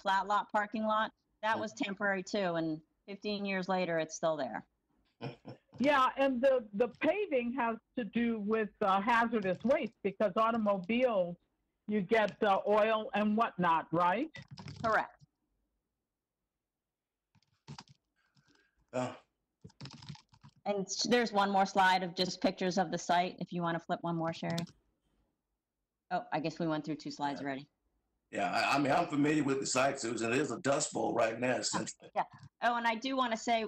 flat lot parking lot. That was temporary too, and 15 years later, it's still there. Yeah, and the paving has to do with hazardous waste because automobiles, you get oil and whatnot, right? Correct. And there's one more slide of just pictures of the site, if you want to flip one more, Sherry. Oh, I guess we went through 2 slides already. Yeah, I mean, I'm familiar with the site, Susan. There's a dust bowl right now, essentially. Yeah. Oh, and I do want to say,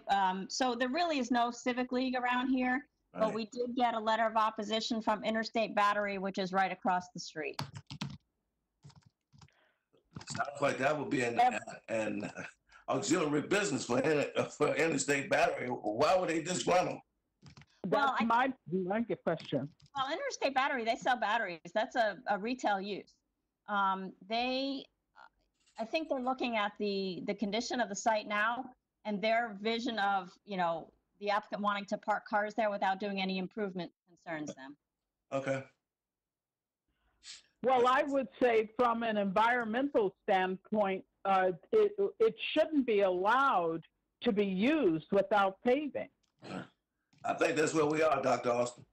so there really is no civic league around here, but we did get a letter of opposition from Interstate Battery, which is right across the street. Sounds like that would be an auxiliary business for Interstate Battery. Why would they disgruntle? That's my question. Well, Interstate Battery, they sell batteries. That's a retail use. I think they're looking at the condition of the site now and their vision of, the applicant wanting to park cars there without doing any improvement concerns them. Okay. Well, I would say from an environmental standpoint, it shouldn't be allowed to be used without paving. I think that's where we are, Dr. Austin.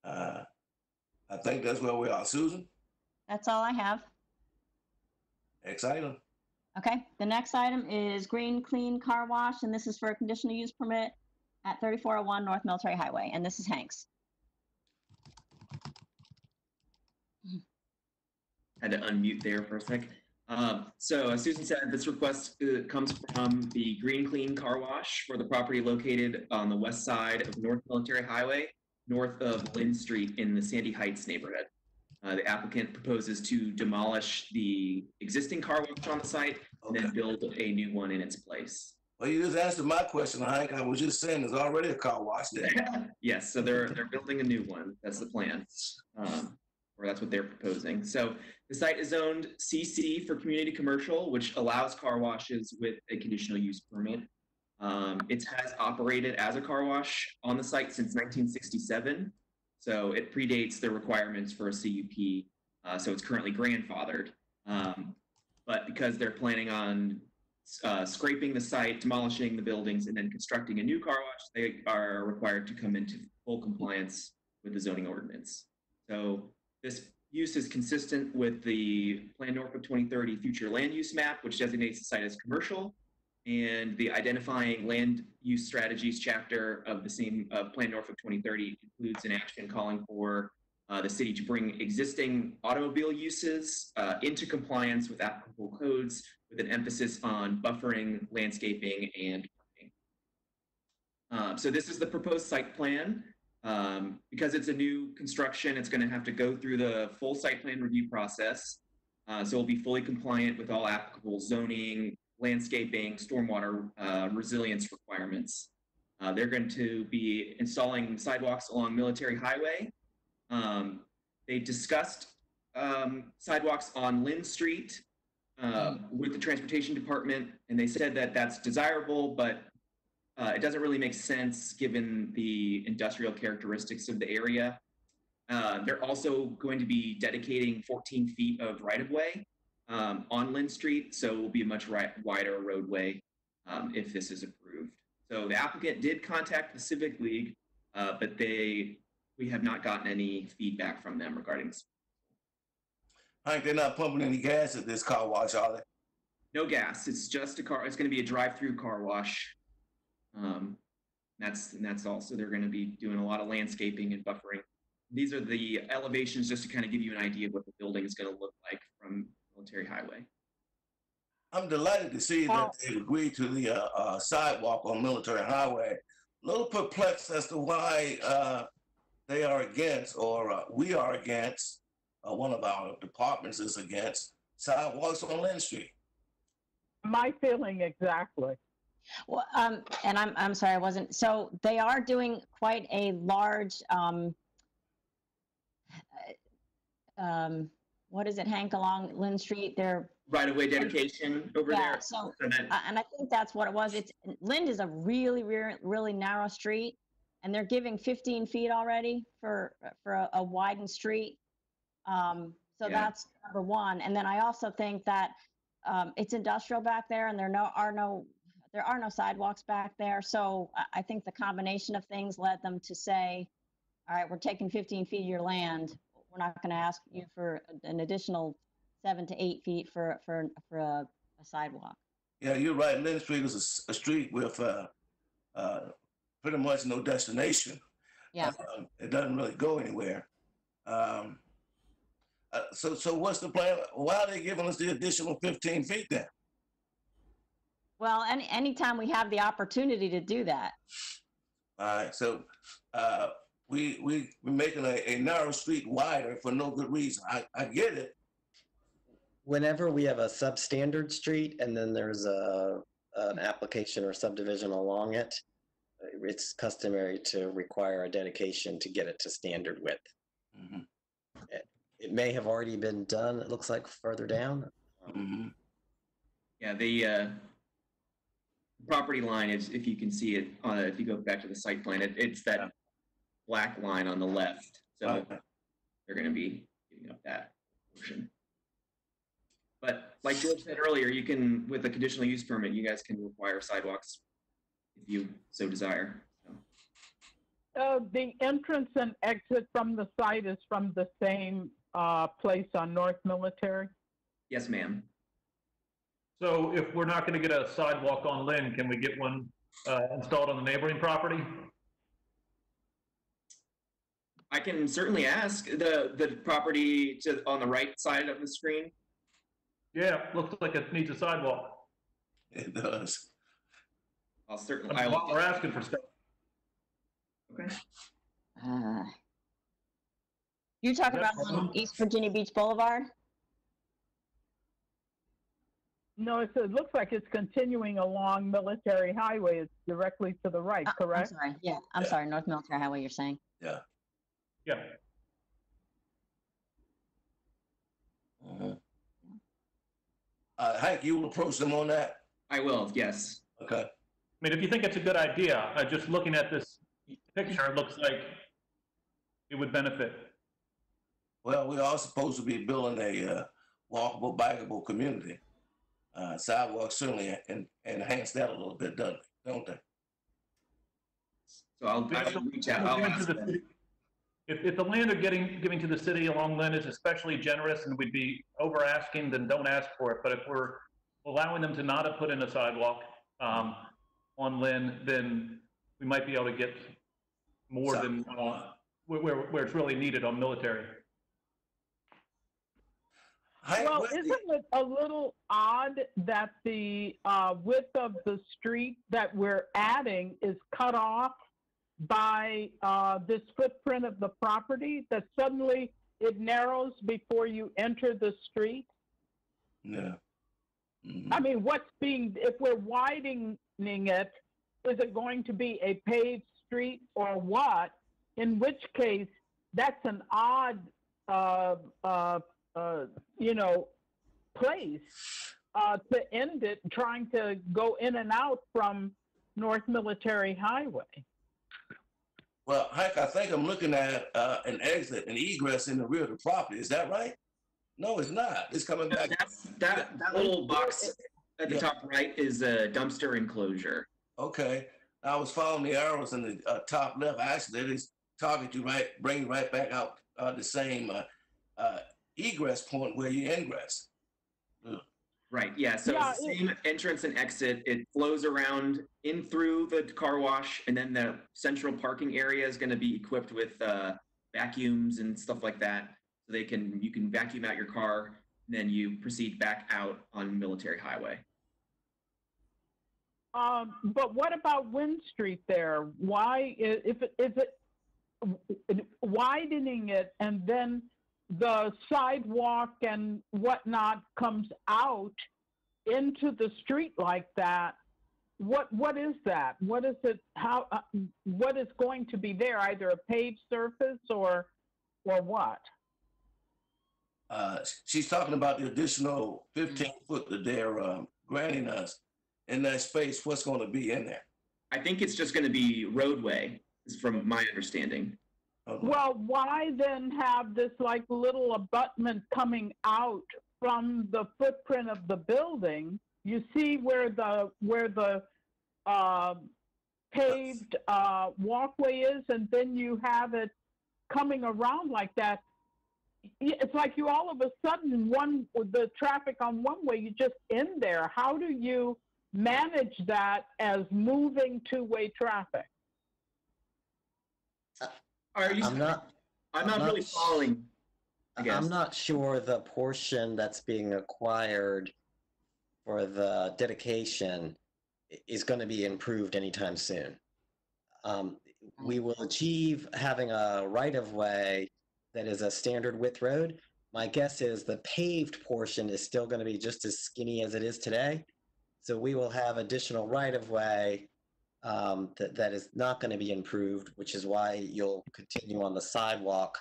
I think that's where we are. Susan? That's all I have. Next item. Okay, the next item is Green Clean Car Wash, and this is for a conditional use permit at 3401 North Military Highway, and this is Hanks. Had to unmute there for a sec. So as Susan said, this request comes from the Green Clean Car Wash for the property located on the west side of North Military Highway, north of Lynn Street in the Sandy Heights neighborhood. The applicant proposes to demolish the existing car wash on the site and then build a new one in its place. Well, you just answered my question, Hank. I was just saying there's already a car wash there. Yes, so they're building a new one. That's the plan, or that's what they're proposing. So the site is zoned CC for community commercial, which allows car washes with a conditional use permit. It has operated as a car wash on the site since 1967. So it predates the requirements for a CUP. So it's currently grandfathered. But because they're planning on scraping the site, demolishing the buildings, and then constructing a new car wash, they are required to come into full compliance with the zoning ordinance. So this use is consistent with the Plan Norfolk 2030 future land use map, which designates the site as commercial, and the identifying land use strategies chapter of the same Plan Norfolk 2030 includes an action calling for the city to bring existing automobile uses into compliance with applicable codes with an emphasis on buffering, landscaping, and parking. So this is the proposed site plan. Because it's a new construction, it's going to have to go through the full site plan review process. So it'll be fully compliant with all applicable zoning, landscaping, stormwater resilience requirements. They're going to be installing sidewalks along Military Highway. They discussed sidewalks on Lynn Street with the transportation department, and they said that that's desirable, but it doesn't really make sense given the industrial characteristics of the area. They're also going to be dedicating 14 feet of right-of-way on Lynn Street, so it will be a much wider roadway if this is approved. So the applicant did contact the Civic League, but we have not gotten any feedback from them regarding this. Hank, they're not pumping any gas at this car wash, are they? No gas. It's just a car. It's going to be a drive-through car wash. That's also, they're going to be doing a lot of landscaping and buffering. These are the elevations just to kind of give you an idea of what the building is going to look like from Military Highway. I'm delighted to see that they've agreed to the sidewalk on Military Highway. A little perplexed as to why they are against, or we are against, one of our departments is against sidewalks on Lynn Street. My feeling exactly. Well, and I'm sorry, I wasn't. So they are doing quite a large, what is it, Hank, along Lynn Street? They're right-of-way dedication over there. So, and I think that's what it was. Lynn is a really, really, really narrow street, and they're giving 15 feet already for a widened street. So So Yeah. that's number one. And then I also think that it's industrial back there, and there are no sidewalks back there. So I think the combination of things led them to say, all right, we're taking 15 feet of your land. We're not going to ask you for an additional 7 to 8 feet for a sidewalk. Yeah, you're right. Lynn Street is a street with pretty much no destination. Yeah. It doesn't really go anywhere. So what's the plan? Why are they giving us the additional 15 feet then? Well, anytime we have the opportunity to do that. All right, so we're making a narrow street wider for no good reason. I get it. Whenever we have a substandard street and then there's an application or subdivision along it, it's customary to require a dedication to get it to standard width. Mhm. It may have already been done, it looks like further down. Mhm. Yeah, the property line is, if you can see it, if you go back to the site plan, it's that black line on the left. So Right. they're going to be giving up that portion. But like George said earlier, you can, with a conditional use permit, you guys can require sidewalks if you so desire. So, The entrance and exit from the site is from the same place on North Military? yes, ma'am. So if we're not going to get a sidewalk on Lynn, can we get one installed on the neighboring property? I can certainly ask the property on the right side of the screen. Yeah, looks like it needs a sidewalk. It does. I'll certainly. I mean, we're asking for stuff. Okay. You're talking Yeah. about on East Virginia Beach Boulevard? No, it looks like it's continuing along Military Highway. It's directly to the right, I'm correct? sorry. Yeah, I'm Yeah. sorry. North Military Highway, you're saying? Yeah. Yeah. Mhm. Hank, you will approach them on that? I will. Yes. Okay. I mean, if you think it's a good idea, just looking at this picture, it looks like it would benefit. Well, we are supposed to be building a walkable, bikeable community. Sidewalks certainly enhance that a little bit, don't they? So I will reach out. I'll Giving ask to the them. city- If the land are giving to the city along Lynn is especially generous and we'd be over asking, then don't ask for it. But if we're allowing them to not have put in a sidewalk on Lynn, then we might be able to get more than where it's really needed on Military. Hank, Well, where's isn't it a little odd that the width of the street that we're adding is cut off by this footprint of the property, that suddenly it narrows before you enter the street? Yeah. Mhm. I mean, if we're widening it, is it going to be a paved street or what? In which case, that's an odd, place to end it, trying to go in and out from North Military Highway. Well, Hank, I think I'm looking at an exit, an egress in the rear of the property. Is that right? No, it's not. It's coming back. That little box at the Yeah. top right is a dumpster enclosure. Okay. I was following the arrows in the top left. Actually, they target you right, bring you right back out the same egress point where you ingress. Right. Yeah. So Yeah, it's the same entrance and exit. It flows around in through the car wash, and then the central parking area is going to be equipped with vacuums and stuff like that. So you can vacuum out your car, and then you proceed back out on Military Highway. But what about Wynn Street there? Why, is it widening it and then the sidewalk and whatnot comes out into the street like that? What is that? What is it? How? What is going to be there? Either a paved surface or what? She's talking about the additional 15 foot that they're granting us in that space. What's going to be in there? I think it's just going to be roadway, is from my understanding. Well, why then have this like little abutment coming out from the footprint of the building? You see where the paved walkway is, and then you have it coming around like that. It's like you all of a sudden the traffic on one way, you just in there. How do you manage that as moving two-way traffic? I'm not really following. I guess. I'm not sure the portion that's being acquired for the dedication is going to be improved anytime soon. We will achieve having a right-of-way that is a standard width road. My guess is the paved portion is still going to be just as skinny as it is today. So we will have additional right-of-way that is not going to be improved, which is why you'll continue on the sidewalk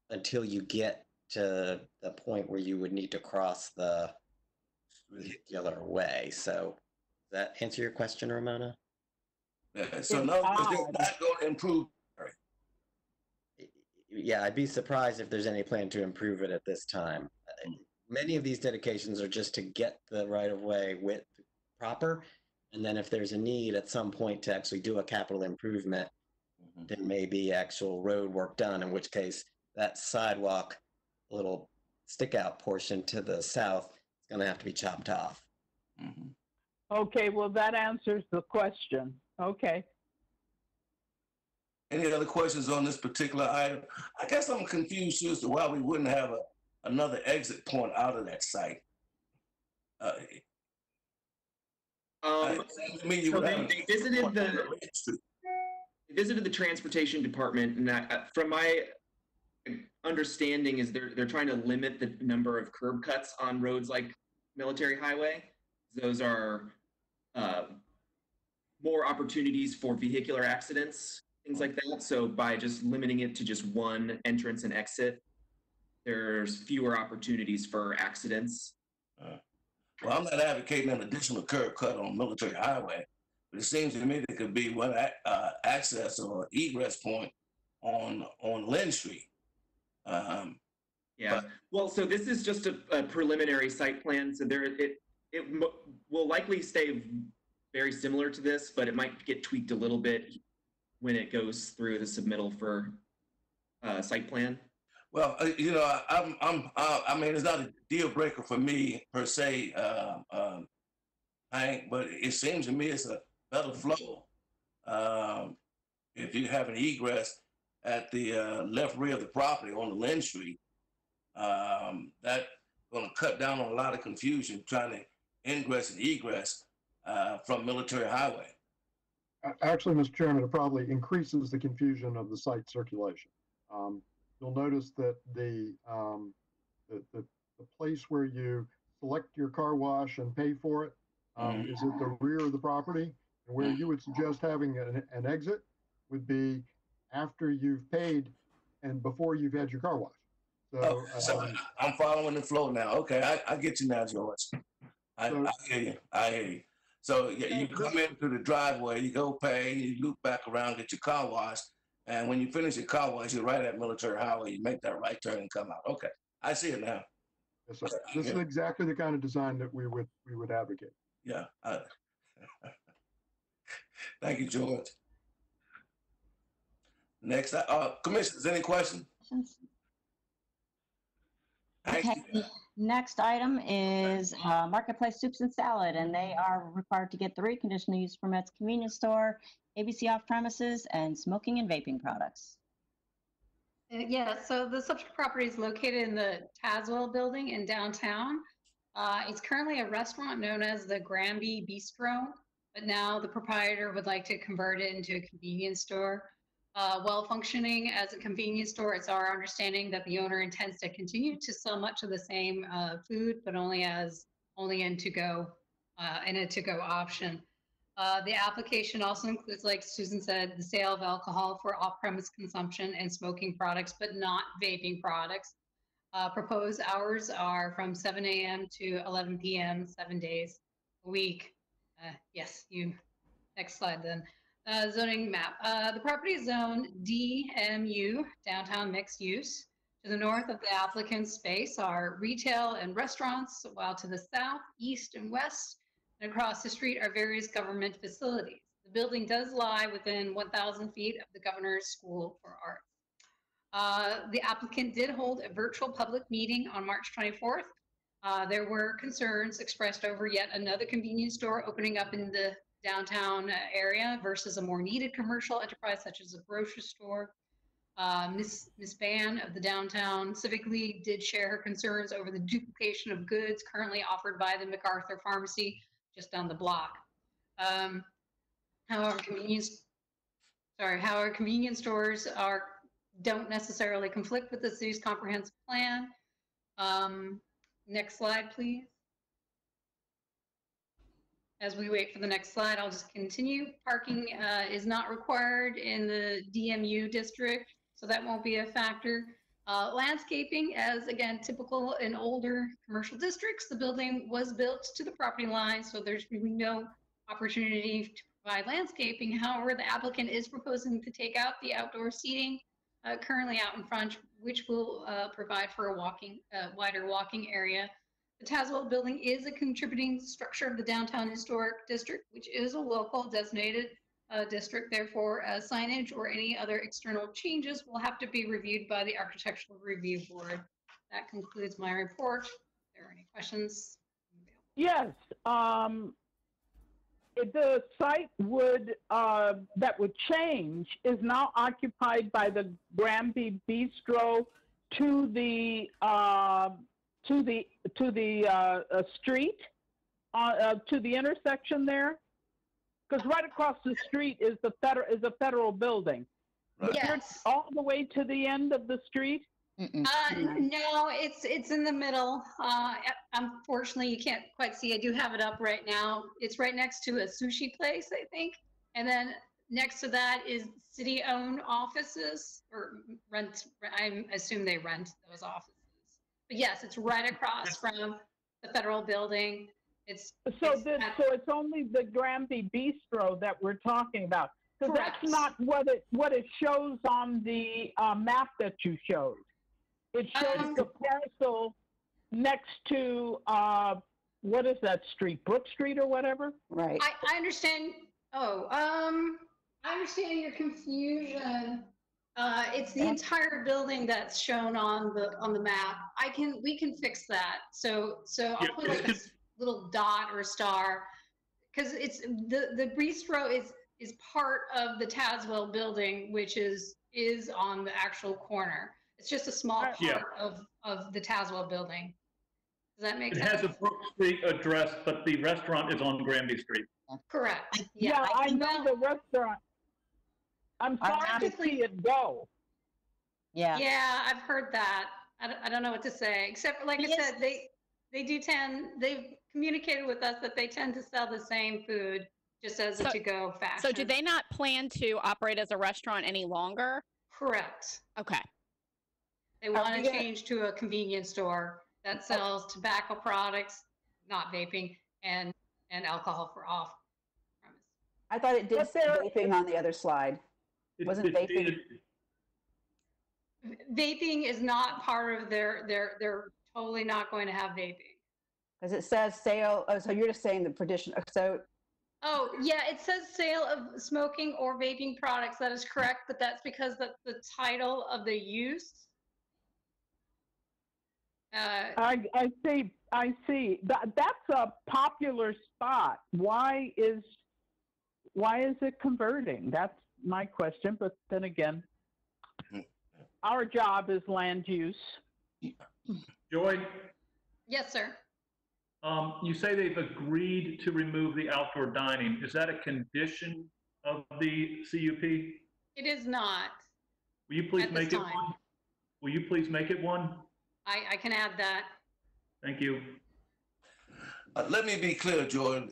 until you get to the point where you would need to cross the other way. So does that answer your question, Ramona? Yeah, so no, they're not going to improve. Yeah, I'd be surprised if there's any plan to improve it at this time. Many of these dedications are just to get the right-of-way width proper, and then if there's a need at some point to actually do a capital improvement, there may be actual road work done, in which case that sidewalk, little stick-out portion to the south is going to have to be chopped off. Okay, well, that answers the question. Okay. Any other questions on this particular item? I guess I'm confused as to why we wouldn't have another exit point out of that site. They visited the transportation department, and from my understanding is they're trying to limit the number of curb cuts on roads like Military Highway. Those are more opportunities for vehicular accidents, things like that. So by just limiting it to just one entrance and exit, there's fewer opportunities for accidents. Well, I'm not advocating an additional curb cut on Military Highway, but it seems to me there could be one access or egress point on Lynn Street. Well, so this is just a preliminary site plan. So it will likely stay very similar to this, but it might get tweaked a little bit when it goes through the submittal for site plan. Well, you know, I mean, it's not a deal breaker for me per se, Hank, but it seems to me it's a better flow. If you have an egress at the left rear of the property on the Lynn Street, that's going to cut down on a lot of confusion trying to ingress and egress from Military Highway. Actually, Mr. Chairman, it probably increases the confusion of the site circulation. You'll notice that the place where you select your car wash and pay for it is at the rear of the property, and where you would suggest having an exit would be after you've paid and before you've had your car wash. So, I'm following the flow now. Okay, I get you now, George. I hear you. I hear you. So you come in through the driveway, you go pay, you loop back around, get your car washed, and when you finish your car wash, you're right at Military Highway. You make that right turn and come out. Okay, I see it now. Yes, sir. This is exactly the kind of design that we would advocate. Yeah. Thank you, George. Next, Commissioners, any questions? Okay. Next item is Marketplace Soups and Salad, and they are required to get 3 conditional use permits: convenience store, ABC off premises, and smoking and vaping products. Yeah, so the subject property is located in the Tazewell building in downtown. It's currently a restaurant known as the Granby Bistro, but now the proprietor would like to convert it into a convenience store. Well functioning as a convenience store, it's our understanding that the owner intends to continue to sell much of the same food, but only in to-go, in a to-go option. The application also includes, like Susan said, the sale of alcohol for off-premise consumption and smoking products, but not vaping products. Proposed hours are from 7 a.m. to 11 p.m., 7 days a week. Yes, next slide then. Zoning map. The property is zoned DMU, downtown mixed use. To the north of the applicant's space are retail and restaurants, while to the south, east, and west, and across the street are various government facilities. The building does lie within 1,000 feet of the Governor's School for Arts. The applicant did hold a virtual public meeting on March 24th. There were concerns expressed over yet another convenience store opening up in the downtown area versus a more needed commercial enterprise such as a grocery store. Ms. Ban of the Downtown Civic League did share her concerns over the duplication of goods currently offered by the MacArthur Pharmacy just down the block. However, convenience stores don't necessarily conflict with the city's comprehensive plan. Next slide, please. As we wait for the next slide, I'll just continue. Parking is not required in the DMU district, so that won't be a factor. Landscaping, as again, typical in older commercial districts, the building was built to the property line, so there's really no opportunity to provide landscaping. However, the applicant is proposing to take out the outdoor seating currently out in front, which will provide for a wider walking area. The Tazewell building is a contributing structure of the Downtown Historic District, which is a local designated district. Therefore, signage or any other external changes will have to be reviewed by the Architectural Review Board. That concludes my report. If there are any questions? Yes. The site that would change is now occupied by the Granby Bistro to the street, to the intersection there, because right across the street is a federal building. Right. Yes. All the way to the end of the street. No, it's in the middle. Unfortunately, you can't quite see. I do have it up right now. It's right next to a sushi place, I think, and then next to that is city-owned offices or rent. I assume they rent those offices. But yes, it's right across from the federal building. It's only the Granby Bistro that we're talking about. So that's not what it shows on the map that you showed. It shows the parcel next to what is that street? Brook Street or whatever? Right. I understand. I understand your confusion. It's the entire building that's shown on the map. We can fix that. So I'll put like a little dot or star, because it's the bistro is part of the Tazewell building, which is on the actual corner. It's just a small part of the Tazewell building. Does that make sense? It has a Brook Street address, but the restaurant is on Granby Street. Correct. Yeah, I know the restaurant. I'm sorry to see it go. Yeah. Yeah, I've heard that. I don't know what to say, except like I said, they've communicated with us that they tend to sell the same food just as a to-go fashion. So do they not plan to operate as a restaurant any longer? Correct. Okay. They want to change to a convenience store that sells tobacco products, not vaping, and alcohol for off premise. I thought it did say vaping on the other slide. Wasn't vaping? Vaping is not part of they're totally not going to have vaping. Because it says sale. Oh, so you're just saying the tradition. So. Oh, yeah, it says sale of smoking or vaping products. That is correct, but that's because that's the title of the use. I see. That's a popular spot. Why is it converting? That's my question. But then again, our job is land use. Joy? Yes, sir. You say they've agreed to remove the outdoor dining. Is that a condition of the CUP? It is not. Will you please make it one? Will you please make it one? I can add that. Thank you. Let me be clear, Jordan.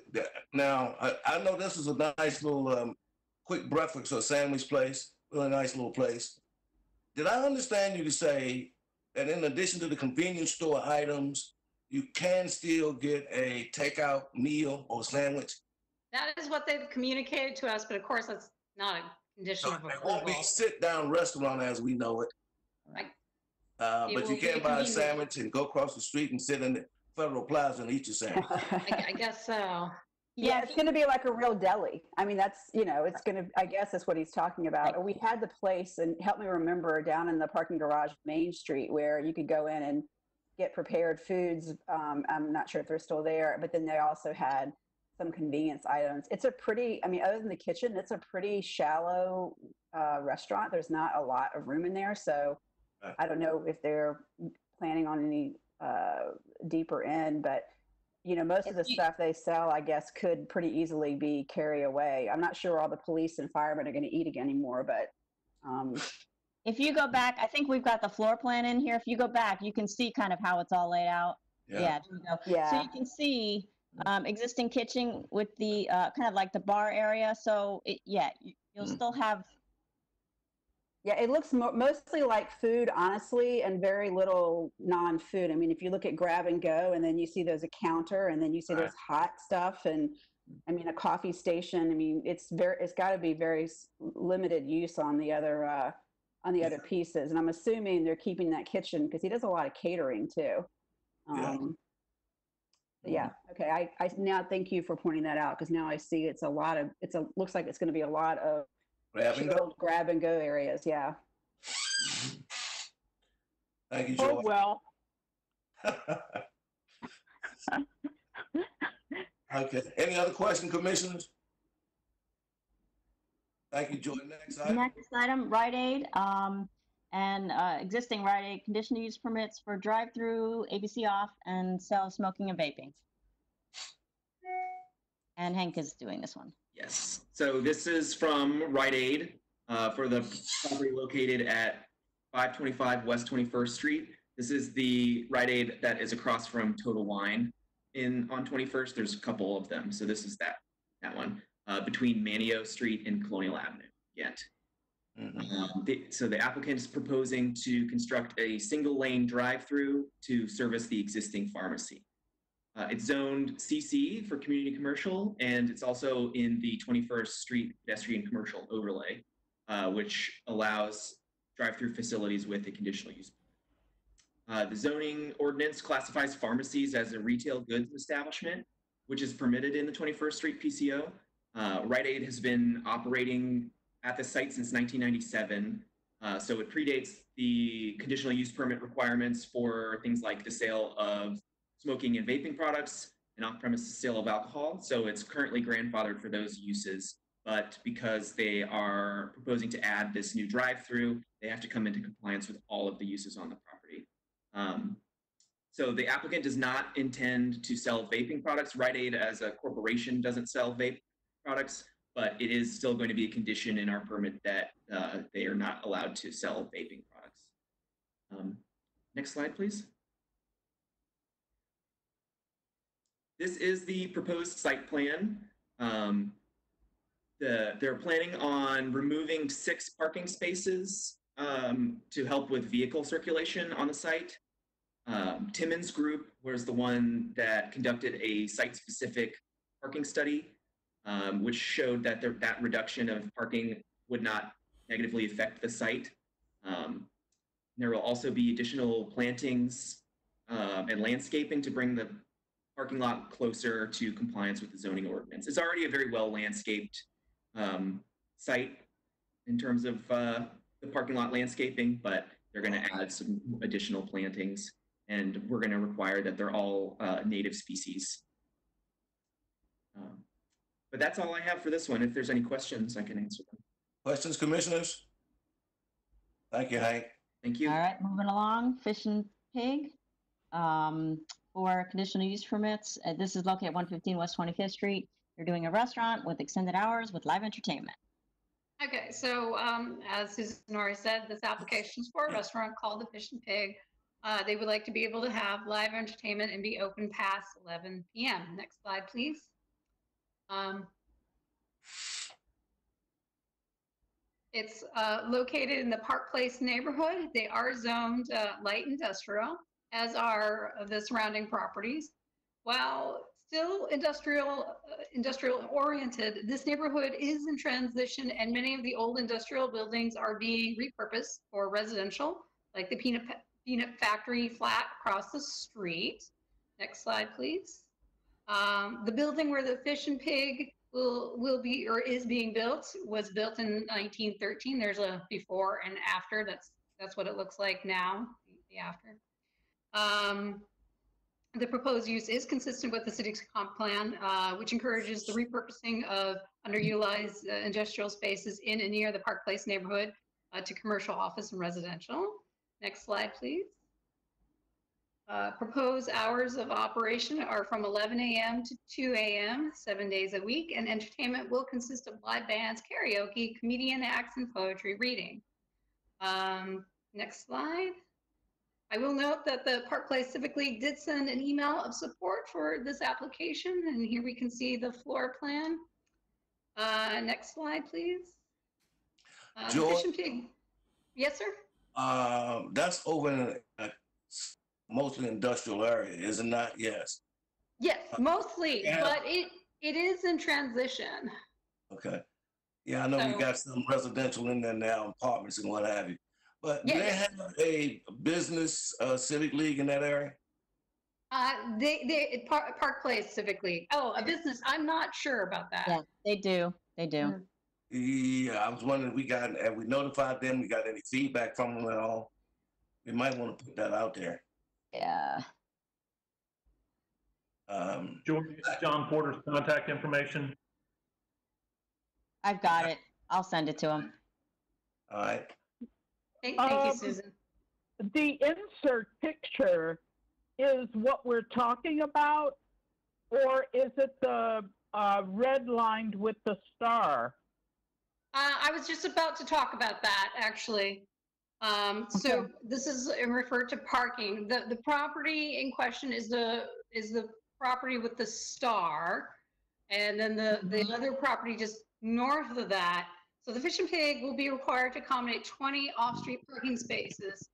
Now, I know this is a nice little quick breakfast or sandwich place, really nice little place. Did I understand you to say that in addition to the convenience store items, you can still get a takeout meal or sandwich? That is what they've communicated to us, but of course, not a condition So of it won't be approval. a sit-down restaurant as we know it. Right. But It you will be can a buy a convenience. sandwich and go across the street and sit in the Federal Plaza and eat your sandwich. I guess so. Yeah, it's going to be like a real deli. I mean, that's, you know, it's going to, I guess that's what he's talking about. We had the place, and help me remember, down in the parking garage, Main Street, where you could go in and get prepared foods. I'm not sure if they're still there, but then they also had some convenience items. It's a pretty, I mean, other than the kitchen, it's a pretty shallow restaurant. There's not a lot of room in there. So I don't know if they're planning on any deeper in, but you know, most of the stuff they sell, I guess, could pretty easily be carry away. I'm not sure all the police and firemen are going to eat again anymore, but If you go back, I think we've got the floor plan in here. If you go back, you can see kind of how it's all laid out. Yeah. There you go. Yeah. So you can see existing kitchen with the kind of like the bar area. So you'll still have. yeah, it looks mostly like food, honestly, and very little non-food. I mean, if you look at grab and go, and then you see there's a counter, and then you see there's hot stuff, and I mean a coffee station. I mean, it's got to be very limited use on the other pieces. And I'm assuming they're keeping that kitchen because he does a lot of catering too. Yeah. Okay. I now thank you for pointing that out, because now I see looks like it's going to be a lot of grab and go areas. Yeah. Thank you, Oh, Joy. well. Okay. Any other question, commissioners? Thank you, Joy. Next item. Next item, Rite Aid, and existing Rite Aid conditional use permits for drive-through, ABC off, and sell smoking and vaping. And Hank is doing this one. Yes. So this is from Rite Aid for the property located at 525 West 21st Street. This is the Rite Aid that is across from Total Wine on 21st. There's a couple of them. So this is that one between Manio Street and Colonial Avenue. Ghent. So the applicant is proposing to construct a single-lane drive-through to service the existing pharmacy. It's zoned CC for community commercial, and it's also in the 21st Street pedestrian commercial overlay, which allows drive-through facilities with a conditional use. The zoning ordinance classifies pharmacies as a retail goods establishment, which is permitted in the 21st Street PCO. Rite Aid has been operating at the site since 1997, so it predates the conditional use permit requirements for things like the sale of smoking and vaping products and off-premises sale of alcohol. So it's currently grandfathered for those uses, but because they are proposing to add this new drive-through, they have to come into compliance with all of the uses on the property. So the applicant does not intend to sell vaping products. Rite Aid as a corporation doesn't sell vape products, but it is still going to be a condition in our permit that they are not allowed to sell vaping products. Next slide, please. This is the proposed site plan. They're planning on removing 6 parking spaces to help with vehicle circulation on the site. Timmons Group was the one that conducted a site-specific parking study, which showed that that reduction of parking would not negatively affect the site. There will also be additional plantings and landscaping to bring the parking lot closer to compliance with the zoning ordinance. It's already a very well landscaped site in terms of the parking lot landscaping, but they're going to add some additional plantings, and we're going to require that they're all native species. But that's all I have for this one. If there's any questions, I can answer them. Questions, commissioners? Thank you, Hank. Thank you. All right, moving along, Fish and Pig for conditional use permits. This is located at 115 West 25th Street. They're doing a restaurant with extended hours with live entertainment. Okay, so as Susan already said, this application is for a restaurant called the Fish and Pig. They would like to be able to have live entertainment and be open past 11 p.m. Next slide, please. It's located in the Park Place neighborhood. They are zoned light industrial, as are the surrounding properties. While still industrial oriented. This neighborhood is in transition, and many of the old industrial buildings are being repurposed for residential, like the peanut factory flat across the street. Next slide, please. The building where the Fish and Pig will be or is being built was built in 1913. There's a before and after. That's what it looks like now. The after. The proposed use is consistent with the city's comp plan, which encourages the repurposing of underutilized industrial spaces in and near the Park Place neighborhood to commercial, office, and residential. Next slide, please. Proposed hours of operation are from 11 a.m. to 2 a.m., 7 days a week, and entertainment will consist of live bands, karaoke, comedian acts, and poetry reading. Next slide. I will note that the Park Place Civic League did send an email of support for this application, and here we can see the floor plan. Next slide, please. George? Fish and Pig. Yes, sir? That's over in a mostly industrial area, is it not? Yes. Yes, mostly, yeah. but it is in transition. Okay. Yeah, I know you got some residential in there now, apartments and what have you. But do they have a business civic league in that area? Park Place Civic League. Oh, a business. I'm not sure about that. Yeah, they do. They do. Mm. Yeah, I was wondering, have we notified them? We got any feedback from them at all? We might want to put that out there. Yeah. George, John Porter's contact information. I've got it. I'll send it to him. All right. Thank you, Susan. The insert picture is what we're talking about, or is it the red lined with the star? I was just about to talk about that, actually. So this is referred to parking. The property in question is the property with the star, and then the other property just north of that. So the Fish and Pig will be required to accommodate 20 off-street parking spaces,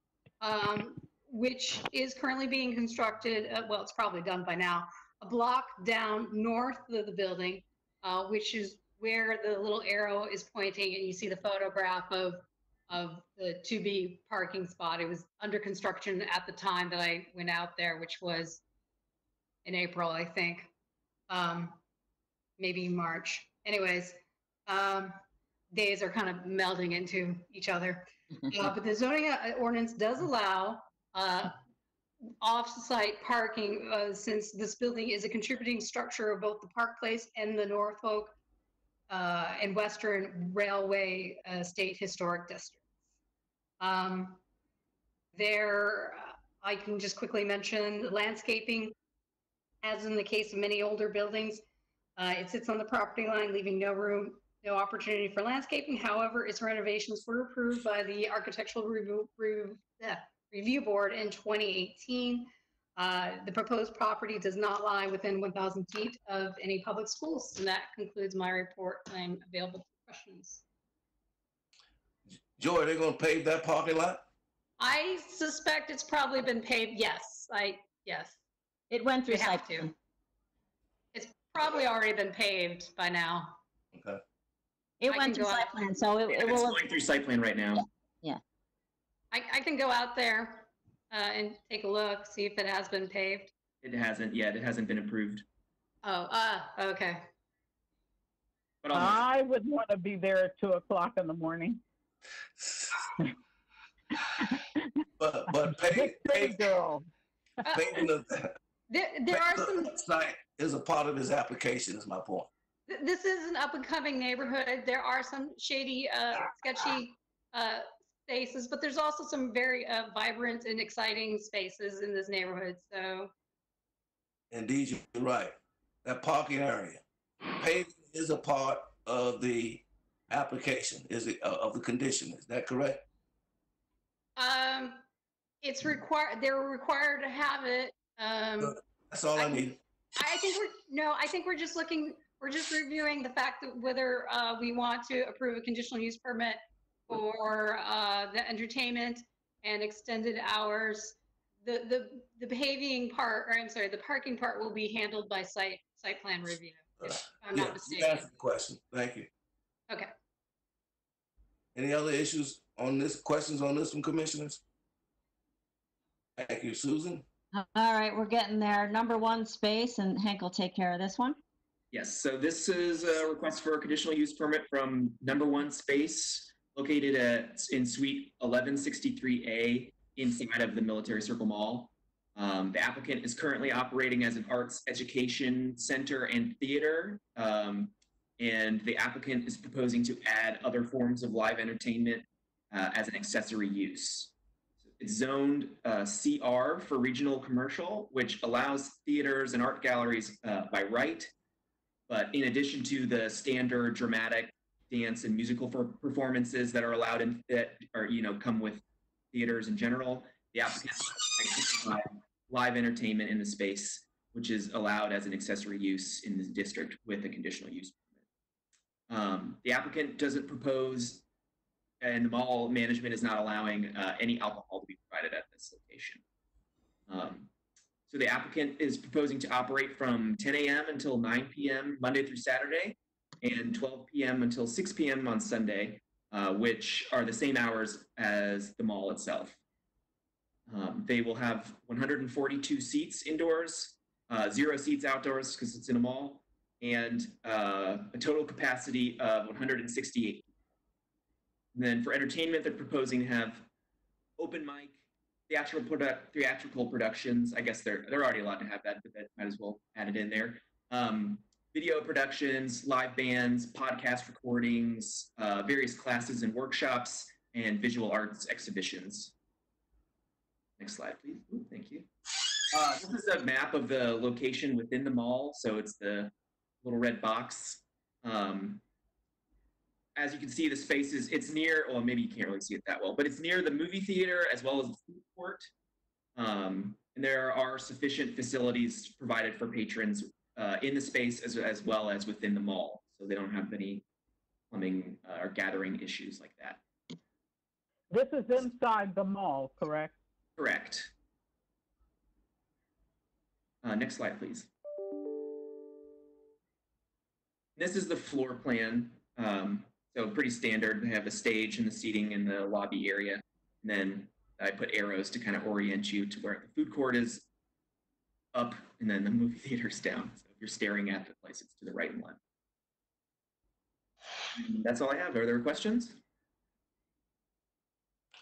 which is currently being constructed. Well, it's probably done by now. A block down north of the building, which is where the little arrow is pointing, and you see the photograph of the to-be parking spot. It was under construction at the time that I went out there, which was in April, I think, maybe March. Anyways, days are kind of melding into each other. But the zoning ordinance does allow off-site parking since this building is a contributing structure of both the Park Place and the Norfolk and Western Railway State Historic District. I can just quickly mention landscaping. As in the case of many older buildings, it sits on the property line, leaving no opportunity for landscaping. However, its renovations were approved by the Architectural Review Board in 2018. The proposed property does not lie within 1,000 feet of any public schools. And that concludes my report. I'm available for questions. Joy, they're going to pave that parking lot? I suspect it's probably been paved. Yes. Yes. It went through They have to. It's probably already been paved by now. Okay. It I went can through go site out. plan, so it It's will. going through site plan right now. Yeah. I can go out there and take a look, see if it has been paved. It hasn't yet. It hasn't been approved. Oh, okay. But I would want to be there at 2 o'clock in the morning. But Big girl. paving There are some. site is a part of his application, is my point. This is an up-and-coming neighborhood. There are some shady, sketchy spaces, but there's also some very vibrant and exciting spaces in this neighborhood. So, Indeed, you're right. That parking area, paving is a part of the application, is it, of the condition, is that correct? it's required. They're required to have it. That's all I need. I think we're just looking. We're just reviewing the fact that whether we want to approve a conditional use permit for the entertainment and extended hours. the paving part, or I'm sorry, the parking part will be handled by site plan review, if I'm not You mistaken. answered the question. Thank you. Okay. Any other issues on this, questions on this from commissioners? Thank you, Susan. All right, we're getting there. Number 1 space, and Hank will take care of this one. Yes, so this is a request for a conditional use permit from number 1 space located in suite 1163A inside of the Military Circle Mall. The applicant is currently operating as an arts education center and theater, and the applicant is proposing to add other forms of live entertainment as an accessory use. It's zoned CR for regional commercial, which allows theaters and art galleries by right. But in addition to the standard dramatic, dance, and musical performances that are allowed in that are, come with theaters in general, the applicant provide live entertainment in the space, which is allowed as an accessory use in this district with a conditional use permit. The applicant doesn't propose, and the mall management is not allowing any alcohol to be provided at this location. So the applicant is proposing to operate from 10 a.m. until 9 p.m. Monday through Saturday, and 12 p.m. until 6 p.m. on Sunday, which are the same hours as the mall itself. They will have 142 seats indoors, 0 seats outdoors because it's in a mall, and a total capacity of 168. And then for entertainment, they're proposing to have open mic, theatrical productions. I guess they're already allowed to have that, but that might as well add it in there. Video productions, live bands, podcast recordings, various classes and workshops, and visual arts exhibitions. Next slide, please. Ooh, thank you. This is a map of the location within the mall. So it's the little red box. As you can see, the space it's near, well, maybe you can't really see it that well, but it's near the movie theater as well as the food court. And there are sufficient facilities provided for patrons in the space as well as within the mall. So they don't have any plumbing or gathering issues like that. This is inside the mall, correct? Correct. Next slide, please. This is the floor plan. So pretty standard. They have the stage and the seating in the lobby area. And then I put arrows to kind of orient you to where the food court is up and then the movie theater's down. So if you're staring at the place, it's to the right and left. And that's all I have. Are there questions?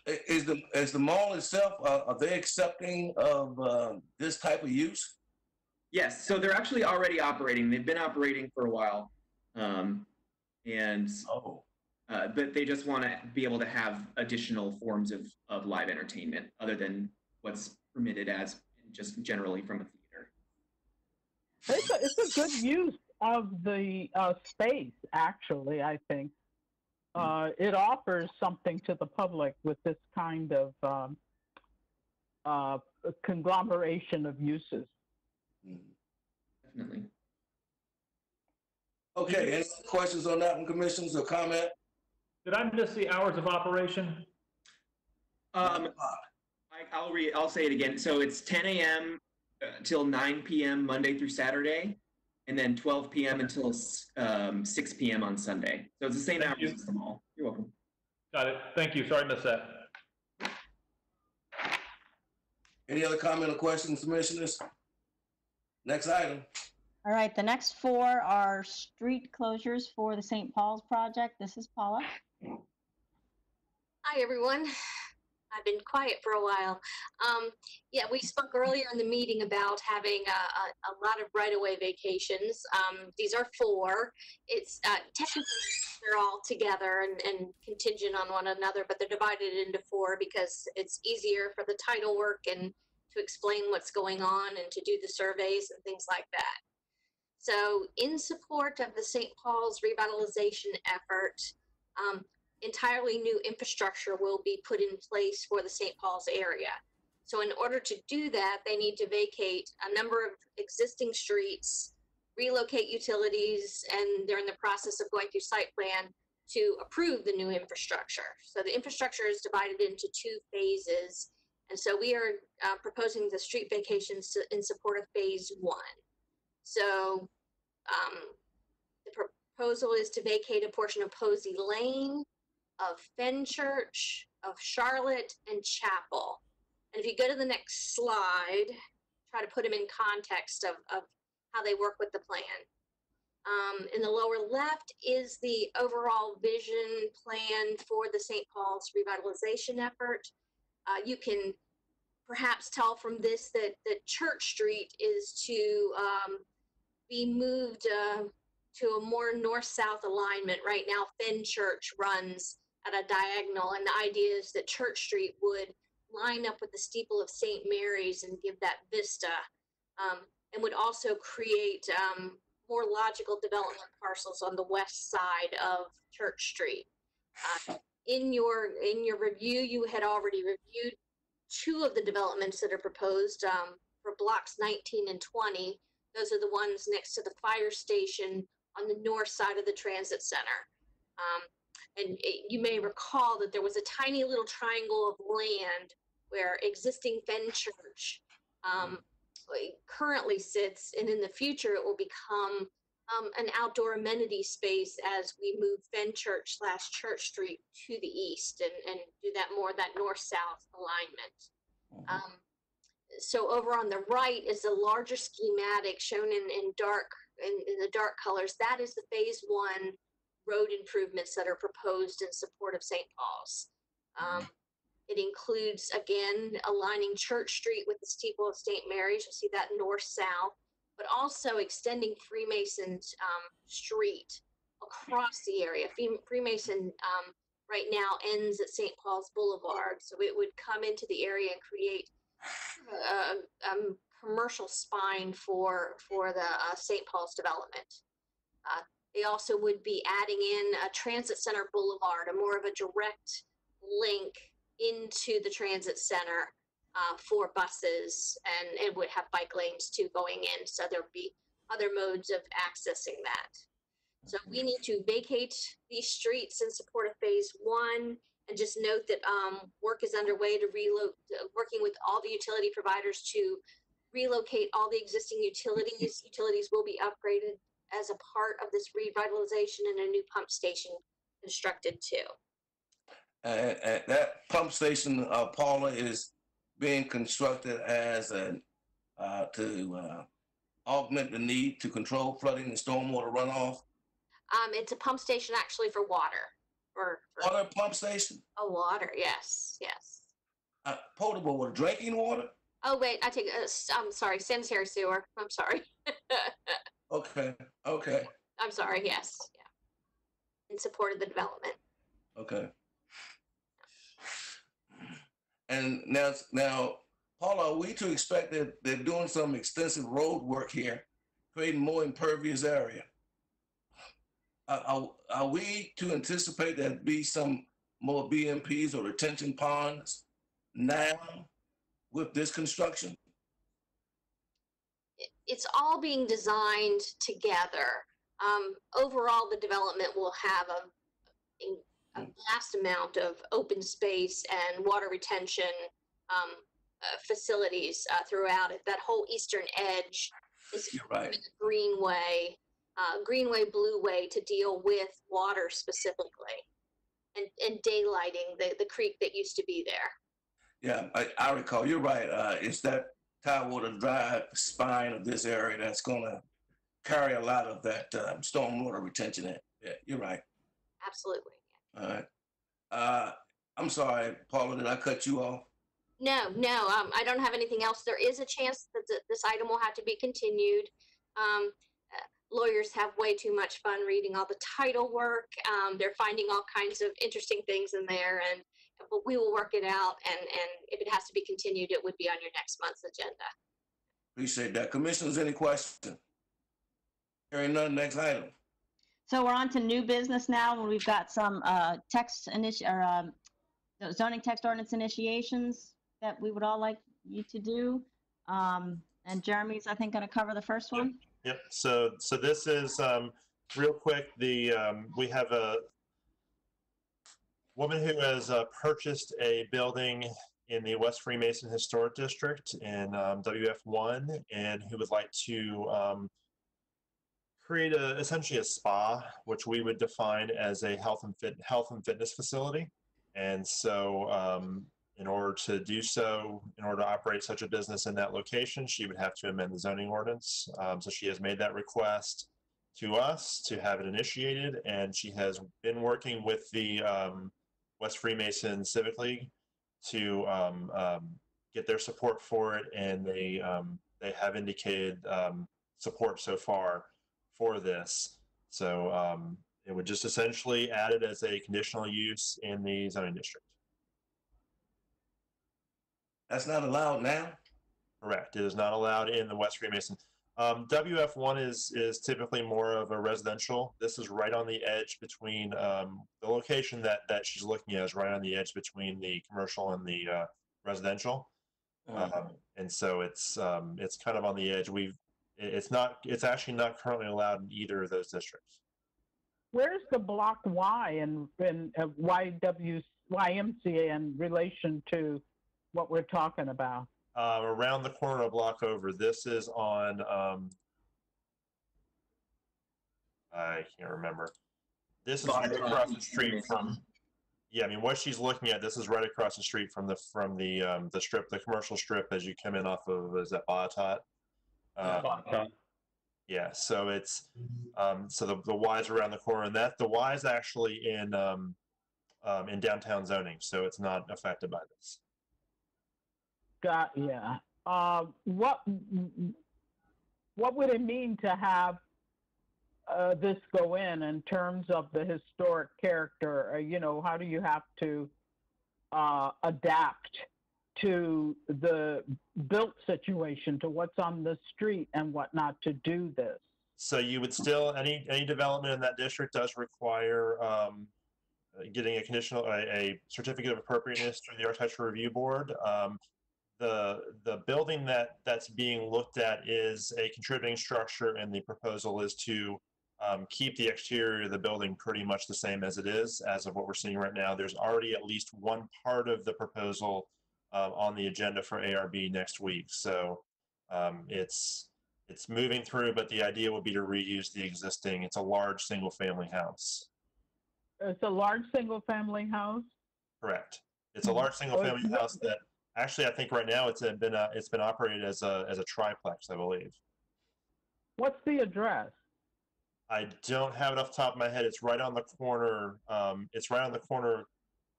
Is the mall itself, are they accepting of this type of use? Yes, so they're actually already operating. They've been operating for a while. But they just want to be able to have additional forms of live entertainment other than what's permitted as just generally from a theater. It's a good use of the space, actually, I think. It offers something to the public with this kind of conglomeration of uses. Definitely. Okay, any questions on that one, commissioners, or comment? Did I miss the hours of operation? I'll say it again. So it's 10 a.m. Till 9 p.m. Monday through Saturday, and then 12 p.m. until 6 p.m. on Sunday. So it's the same hours as the mall. You're welcome. Got it. Thank you. Sorry I missed that. Any other comment or questions, commissioners? Next item. All right, the next 4 are street closures for the St. Paul's project. This is Paula. Hi, everyone. I've been quiet for a while. Yeah, we spoke earlier in the meeting about having a lot of right-of-way vacations. These are 4. It's technically they're all together and contingent on one another, but they're divided into 4 because it's easier for the title work and to explain what's going on and to do the surveys and things like that. So in support of the St. Paul's revitalization effort, entirely new infrastructure will be put in place for the St. Paul's area. So in order to do that, they need to vacate a number of existing streets, relocate utilities, and they're in the process of going through site plan to approve the new infrastructure. So the infrastructure is divided into 2 phases, And so we are proposing the street vacations in support of phase 1. So the proposal is to vacate a portion of Posey Lane, of Fenchurch, of Charlotte, and Chapel. And if you go to the next slide, try to put them in context of how they work with the plan. In the lower left is the overall vision plan for the St. Paul's revitalization effort. You can perhaps tell from this that Church Street is to be moved to a more north-south alignment. Right now, Fenchurch runs at a diagonal, and the idea is that Church Street would line up with the steeple of St. Mary's and give that vista, and would also create more logical development parcels on the west side of Church Street. In your review, you had already reviewed 2 of the developments that are proposed for blocks 19 and 20. Those are the ones next to the fire station on the north side of the transit center. And you may recall that there was a tiny little triangle of land where existing Fenchurch currently sits, and in the future it will become an outdoor amenity space as we move Fenchurch / Church Street to the east and do that north-south alignment. So over on the right is the larger schematic shown in the dark colors. That is the phase 1 road improvements that are proposed in support of St. Paul's. It includes, again, aligning Church Street with the steeple of St. Mary's. You'll see that north-south, but also extending Freemason Street across the area. Freemason right now ends at St. Paul's Boulevard, so it would come into the area and create a commercial spine for the St. Paul's development. They also would be adding in a Transit Center Boulevard, a more of a direct link into the transit center for buses, and it would have bike lanes too going in, so there would be other modes of accessing that. So we need to vacate these streets in support of phase 1, and just note that work is underway to working with all the utility providers to relocate all the existing utilities. Utilities will be upgraded as a part of this revitalization, and a new pump station constructed too. And that pump station, Paula, is being constructed as to augment the need to control flooding and stormwater runoff. It's a pump station actually for water. Water pump station? Oh, water, yes. Potable water, drinking water? Oh, wait, I'm sorry, sanitary sewer. I'm sorry. Okay. I'm sorry, yes. Yeah. In support of the development. Okay. And now, Paula, are we to expect that they're doing some extensive road work here, creating more impervious area? Are we to anticipate there be some more BMPs or retention ponds now with this construction? It's all being designed together. Overall, the development will have a vast amount of open space and water retention facilities throughout it. That whole eastern edge is right. Greenway, Blueway to deal with water specifically, and daylighting the creek that used to be there. Yeah, I recall. You're right. It's that Tidewater Drive spine of this area that's going to carry a lot of that stormwater retention in. Yeah, you're right. Absolutely. All right. I'm sorry, Paula, did I cut you off? No, I don't have anything else. There is a chance that this item will have to be continued. Lawyers have way too much fun reading all the title work. They're finding all kinds of interesting things in there, but we will work it out. And if it has to be continued, it would be on your next month's agenda. Appreciate that. Commissioners, any questions? Hearing none, next item. So we're on to new business now, and we've got some zoning text ordinance initiations that we would all like you to do. And Jeremy's, I think, going to cover the first one. Yep. So this is real quick. We have a woman who has purchased a building in the West Freemason Historic District in WF1, and he would like to create essentially a spa, which we would define as a health and fitness facility. And so, in order to do so, in order to operate such a business in that location, she would have to amend the zoning ordinance. So she has made that request to us to have it initiated, and she has been working with the West Freemason Civic League to get their support for it, and they have indicated support so far for this. So it would just essentially add it as a conditional use in the zoning district. That's not allowed now? Correct. It is not allowed in the West Freemason. WF1 is typically more of a residential. This is right on the edge between the location that she's looking at is right on the edge between the commercial and the residential. And so it's kind of on the edge. It's actually not currently allowed in either of those districts. Where's the block Y and YMCA in relation to what we're talking about? Around the corner, a block over. This is on, I can't remember. This is right across the street from, yeah, I mean, what she's looking at, this is right across the street from the strip, the commercial strip as you come in off of, is that Bottot? Yeah, so it's, so the Y's around the corner, and the Y is actually in downtown zoning, so it's not affected by this. Yeah. What would it mean to have this go in terms of the historic character? You know, how do you have to adapt to the built situation, to what's on the street and whatnot to do this? So you would still, any development in that district does require getting a certificate of appropriateness through the Architectural Review Board. The building that's being looked at is a contributing structure, and the proposal is to keep the exterior of the building pretty much the same as it is, as of what we're seeing right now. There's already at least one part of the proposal on the agenda for ARB next week. So it's moving through, but the idea would be to reuse the existing. It's a large single-family house. It's a large single-family house? Correct. It's a large single-family house that actually, I think right now it's been operated as a triplex, I believe. What's the address? I don't have it off the top of my head. It's right on the corner. It's right on the corner.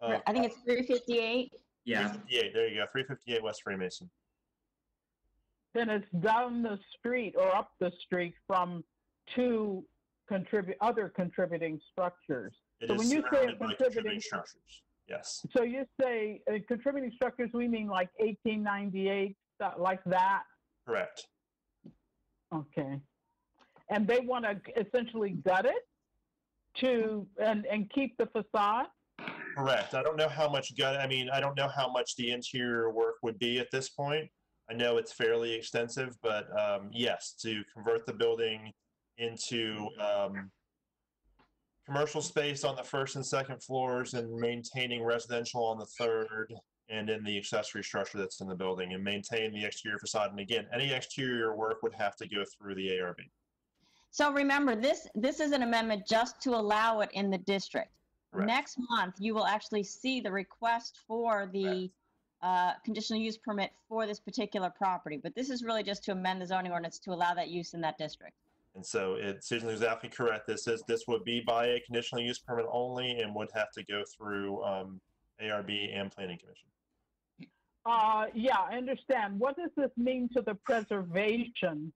I think it's 358. Yeah. 358. There you go. 358 West Freemason. Then it's down the street or up the street from two other contributing structures. It so is when you say contributing structures. Yes. So you say contributing structures, we mean like 1898, like that? Correct. Okay. And they want to essentially gut it and keep the facade? Correct. I don't know how much I don't know how much the interior work would be at this point. I know it's fairly extensive, but yes, to convert the building into commercial space on the first and second floors and maintaining residential on the third and in the accessory structure that's in the building, and maintain the exterior facade. And again, any exterior work would have to go through the ARB. So remember, this is an amendment just to allow it in the district. Correct. Next month, you will actually see the request for the conditional use permit for this particular property. But this is really just to amend the zoning ordinance to allow that use in that district. And so Susan is exactly correct. This would be by a conditional use permit only and would have to go through ARB and Planning Commission. Yeah, I understand. What does this mean to the preservation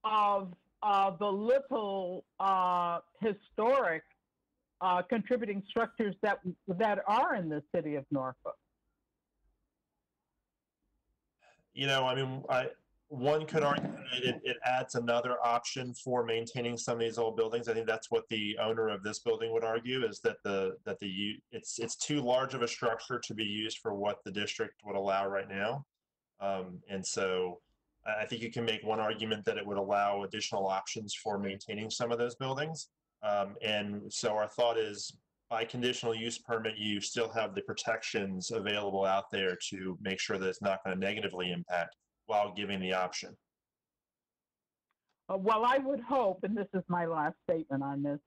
of the little historic contributing structures that are in the city of Norfolk? You know, I mean, one could argue that it adds another option for maintaining some of these old buildings. I think that's what the owner of this building would argue, is that it's too large of a structure to be used for what the district would allow right now. And so I think you can make one argument that it would allow additional options for maintaining some of those buildings. And so our thought is, by conditional use permit, you still have the protections available out there to make sure that it's not going to negatively impact while giving the option. Well, I would hope, and this is my last statement on this,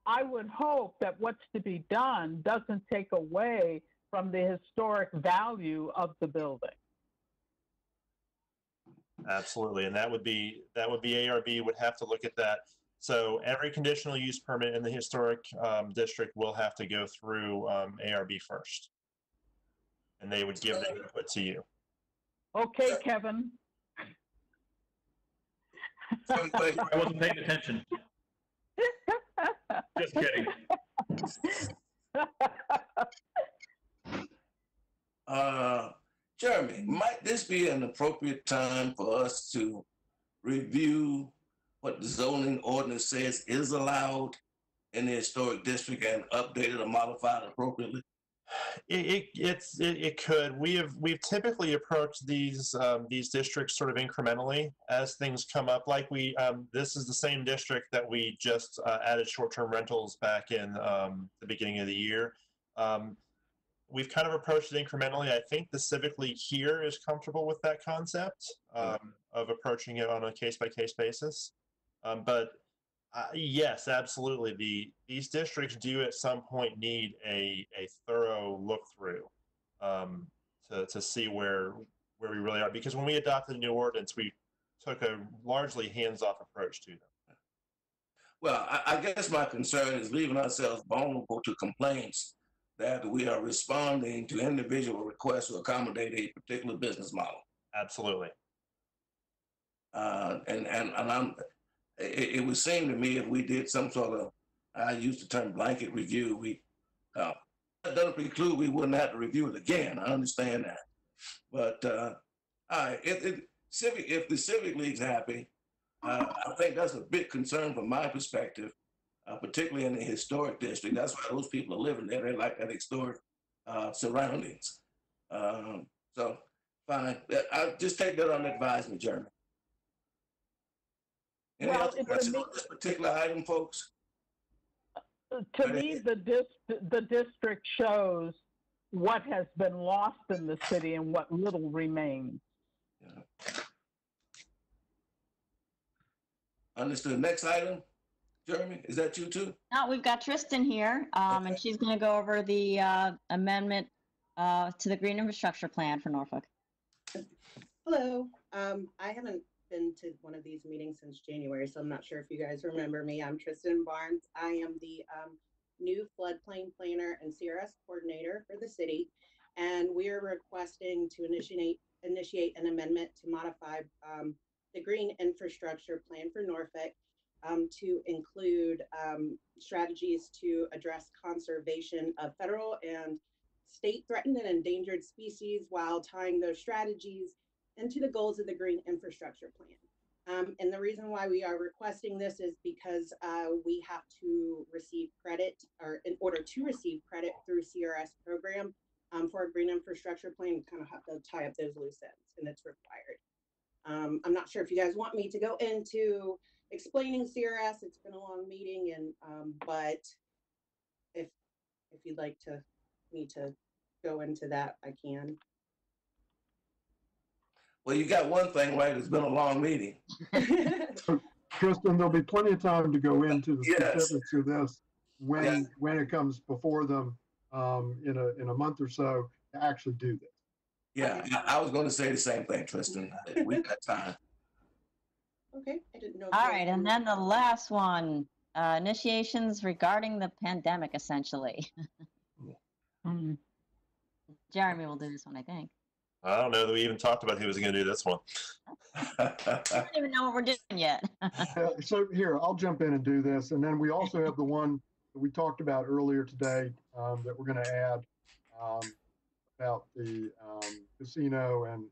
I would hope that what's to be done doesn't take away from the historic value of the building. Absolutely, and that would be ARB would have to look at that. So every conditional use permit in the historic district will have to go through ARB first, and they would give their input to you. Okay, Kevin. I wasn't paying attention. Just kidding. Jeremy, might this be an appropriate time for us to review what the zoning ordinance says is allowed in the historic district and update it or modify it appropriately? It could. We've typically approached these districts sort of incrementally as things come up. Like this is the same district that we just added short-term rentals back in the beginning of the year. We've kind of approached it incrementally. I think the Civic League here is comfortable with that concept of approaching it on a case-by-case basis. But yes, absolutely. These districts do at some point need a thorough look through to see where we really are. Because when we adopted the new ordinance, we took a largely hands-off approach to them. Well, I guess my concern is leaving ourselves vulnerable to complaints that we are responding to individual requests to accommodate a particular business model. Absolutely. It would seem to me if we did some sort of, I use the term blanket review, that doesn't preclude we wouldn't have to review it again. I understand that. But if the Civic League's happy, I think that's a big concern from my perspective, particularly in the historic district. That's why those people are living there. They like that historic surroundings. So fine. I'll just take that on advisement, Jeremy. Any other questions on this particular item, folks? To me, the district shows what has been lost in the city and what little remains. Yeah. Understood. Next item, Jeremy, is that you too? No, we've got Tristan here, and she's going to go over the amendment to the Green Infrastructure Plan for Norfolk. Hello. I haven't been to one of these meetings since January, so I'm not sure if you guys remember me. I'm Tristan Barnes. I am the new floodplain planner and CRS coordinator for the city, and we are requesting to initiate an amendment to modify the Green Infrastructure Plan for Norfolk to include strategies to address conservation of federal and state threatened and endangered species while tying those strategies into the goals of the Green Infrastructure Plan. And the reason why we are requesting this is because we have to receive credit, or in order to receive credit through CRS program for a Green Infrastructure Plan, we kind of have to tie up those loose ends, and it's required. I'm not sure if you guys want me to go into explaining CRS. It's been a long meeting, and but if you'd like me to go into that, I can. Well, you got one thing right. It's been a long meeting. Tristan, there'll be plenty of time to go into the specifics of this when it comes before them in a month or so to actually do this. Yeah, I was going to say the same thing, Tristan. We've got time. Okay, I didn't know. All right, and then the last one, initiations regarding the pandemic, essentially. Jeremy will do this one, I think. I don't know that we even talked about who was going to do this one. I don't even know what we're doing yet. So here, I'll jump in and do this. And then we also have the one that we talked about earlier today that we're going to add about the casino and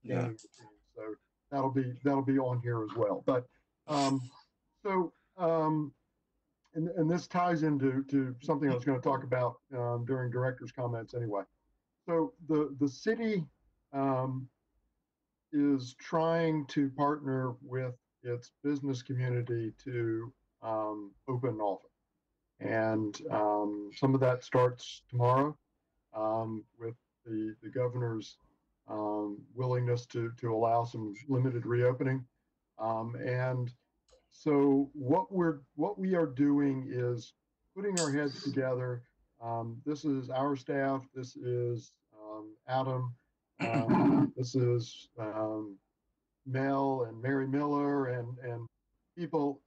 gaming machines. So that'll be on here as well. But and this ties into something I was going to talk about during director's comments anyway. So the city is trying to partner with its business community to open Norfolk. And some of that starts tomorrow with the governor's willingness to allow some limited reopening. And so what we are doing is putting our heads together. This is our staff. This is Adam. This is Mel and Mary Miller and people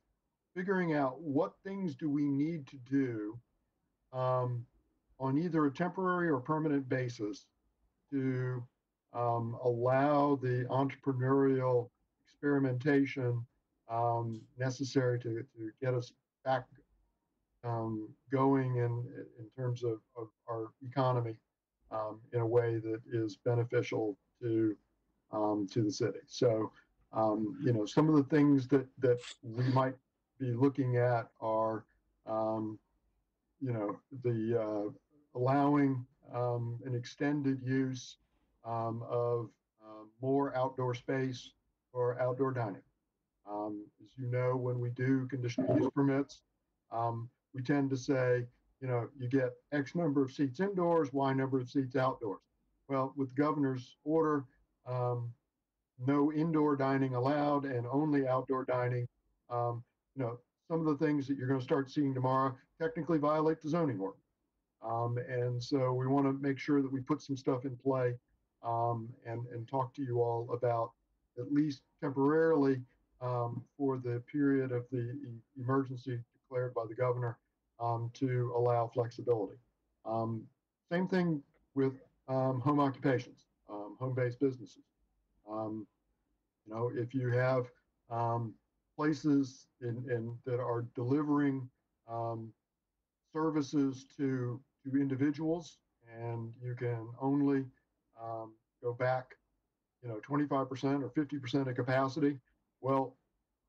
figuring out what things do we need to do on either a temporary or permanent basis to allow the entrepreneurial experimentation necessary to get us back going in terms of our economy in a way that is beneficial to the city. So, you know, some of the things that we might be looking at are, you know, the allowing an extended use of more outdoor space for outdoor dining. As you know, when we do conditional use permits, we tend to say, you know, you get X number of seats indoors, Y number of seats outdoors. Well, with the governor's order, no indoor dining allowed and only outdoor dining. You know, some of the things that you're going to start seeing tomorrow technically violate the zoning ordinance. And so we want to make sure that we put some stuff in play and talk to you all about, at least temporarily, for the period of the emergency declared by the governor, to allow flexibility. Same thing with home occupations, home-based businesses. You know, if you have places that are delivering services to individuals, and you can only go back, you know, 25% or 50% of capacity, well,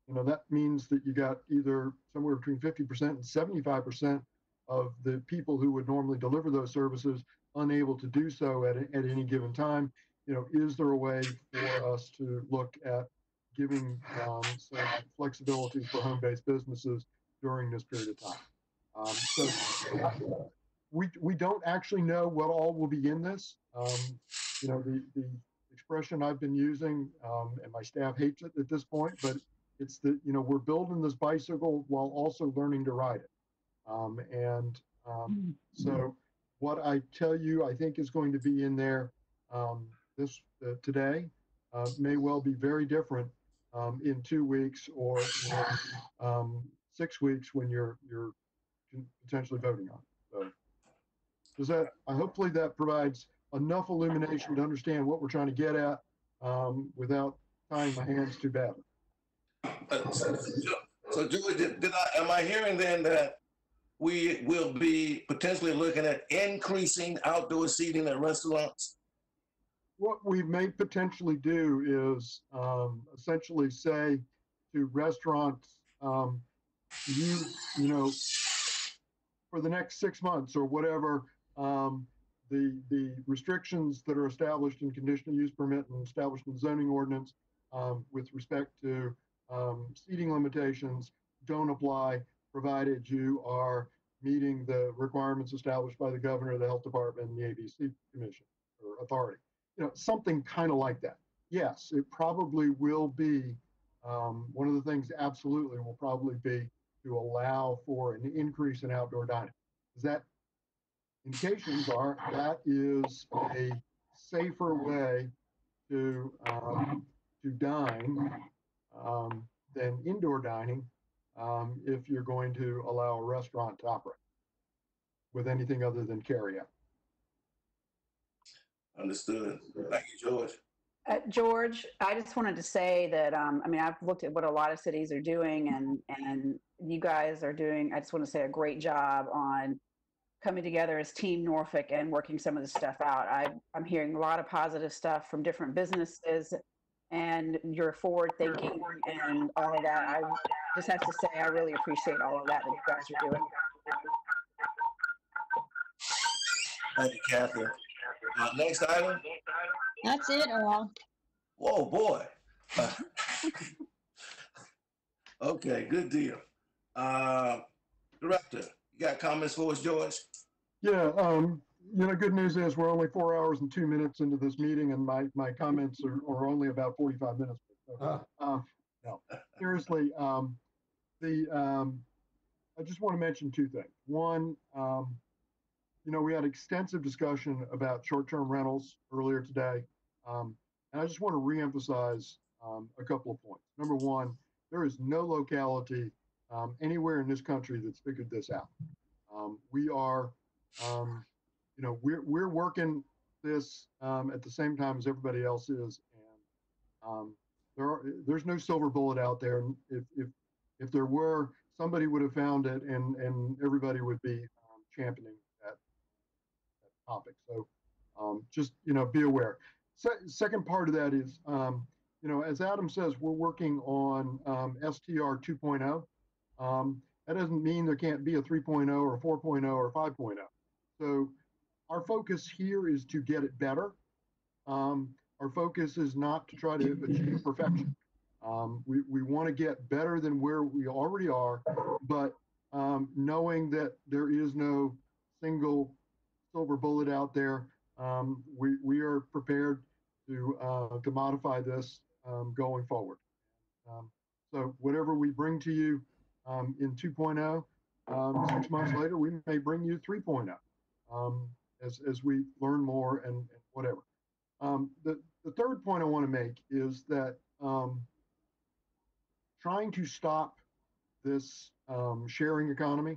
you know, that means that you got either somewhere between 50% and 75% of the people who would normally deliver those services unable to do so at any given time. You know, is there a way for us to look at giving some flexibility for home-based businesses during this period of time? So we don't actually know what all will be in this. You know, the expression I've been using, and my staff hates it at this point, but it's that, you know, we're building this bicycle while also learning to ride it. So what I tell you, I think is going to be in there today may well be very different in 2 weeks or 6 weeks when you're potentially voting on it. So does that, hopefully that provides enough illumination to understand what we're trying to get at without tying my hands too badly. So Julie, am I hearing then that we will be potentially looking at increasing outdoor seating at restaurants? What we may potentially do is essentially say to restaurants, you know, for the next 6 months or whatever, the restrictions that are established in conditional use permit and established in zoning ordinance with respect to seating limitations don't apply, provided you are meeting the requirements established by the governor, the health department, and the ABC commission or authority. You know, something kind of like that. Yes, it probably will be, one of the things absolutely will probably be to allow for an increase in outdoor dining. Is that indications are that is a safer way to dine than indoor dining if you're going to allow a restaurant to operate with anything other than carry-out. Understood. Thank you, George. George, I just wanted to say that, I mean, I've looked at what a lot of cities are doing and you guys are doing, I just want to say, a great job on coming together as Team Norfolk and working some of this stuff out. I'm hearing a lot of positive stuff from different businesses and your forward thinking and all of that. I just have to say, I really appreciate all of that you guys are doing. Thank you, Kathy. Next item. That's it, Earl. Whoa, boy. Okay, good deal. Director, got comments for us, George? Yeah, good news is we're only 4 hours and 2 minutes into this meeting, and my comments are only about 45 minutes. So, no, seriously, I just want to mention two things. One, we had extensive discussion about short-term rentals earlier today, and I just want to reemphasize a couple of points. Number one, there is no locality anywhere in this country that's figured this out. We are, we're working this at the same time as everybody else is, and there's no silver bullet out there. And if there were, somebody would have found it, and everybody would be championing that topic. So just be aware. Second part of that is, as Adam says, we're working on STR 2.0. That doesn't mean there can't be a 3.0 or a 4.0 or 5.0. So our focus here is to get it better. Our focus is not to try to achieve perfection. We want to get better than where we already are, but knowing that there is no single silver bullet out there, we are prepared to modify this going forward. So whatever we bring to you in 2.0, 6 months later, we may bring you 3.0 as we learn more and whatever. The third point I want to make is that trying to stop this sharing economy,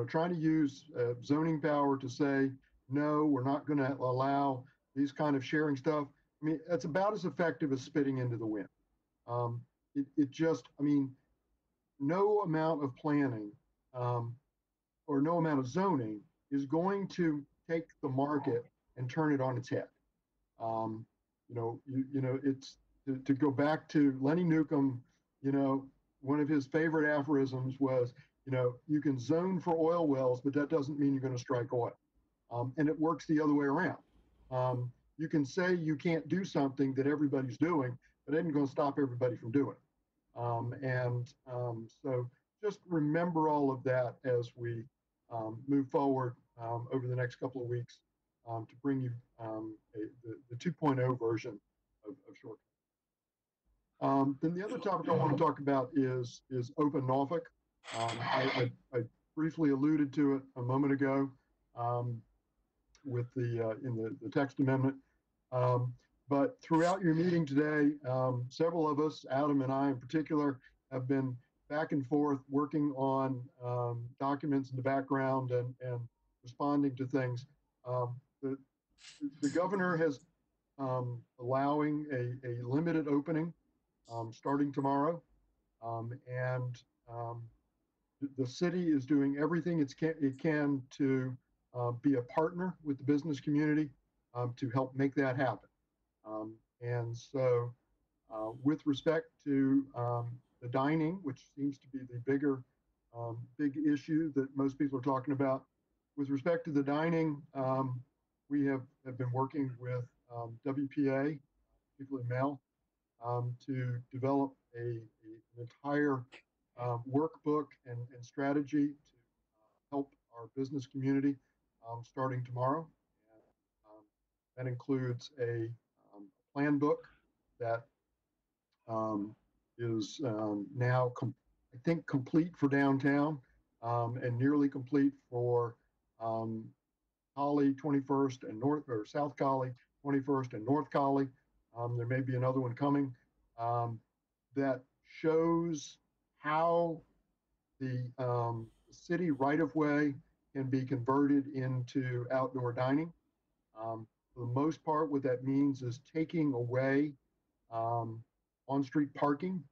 trying to use zoning power to say, no, we're not going to allow these kind of sharing stuff. I mean, that's about as effective as spitting into the wind. No amount of planning or no amount of zoning is going to take the market and turn it on its head. It's to go back to Lenny Newcomb. One of his favorite aphorisms was, you can zone for oil wells, but that doesn't mean you're going to strike oil. And it works the other way around. You can say you can't do something that everybody's doing, but it ain't going to stop everybody from doing it. So just remember all of that as we move forward over the next couple of weeks to bring you the 2.0 version of short. Then the other topic I want to talk about is Open Norfolk. I briefly alluded to it a moment ago with in the text amendment. But throughout your meeting today, several of us, Adam and I in particular, have been back and forth working on documents in the background and responding to things. The governor has allowing a limited opening starting tomorrow. The city is doing everything it can to be a partner with the business community to help make that happen. So with respect to the dining, which seems to be the big issue that most people are talking about, with respect to the dining, we have been working with WPA, particularly Mel, to develop an entire workbook and strategy to help our business community starting tomorrow. That includes a plan book that is now, I think, complete for downtown and nearly complete for Collie 21st and South Collie 21st and North Collie. There may be another one coming that shows how the city right-of-way can be converted into outdoor dining. For the most part, what that means is taking away on-street parking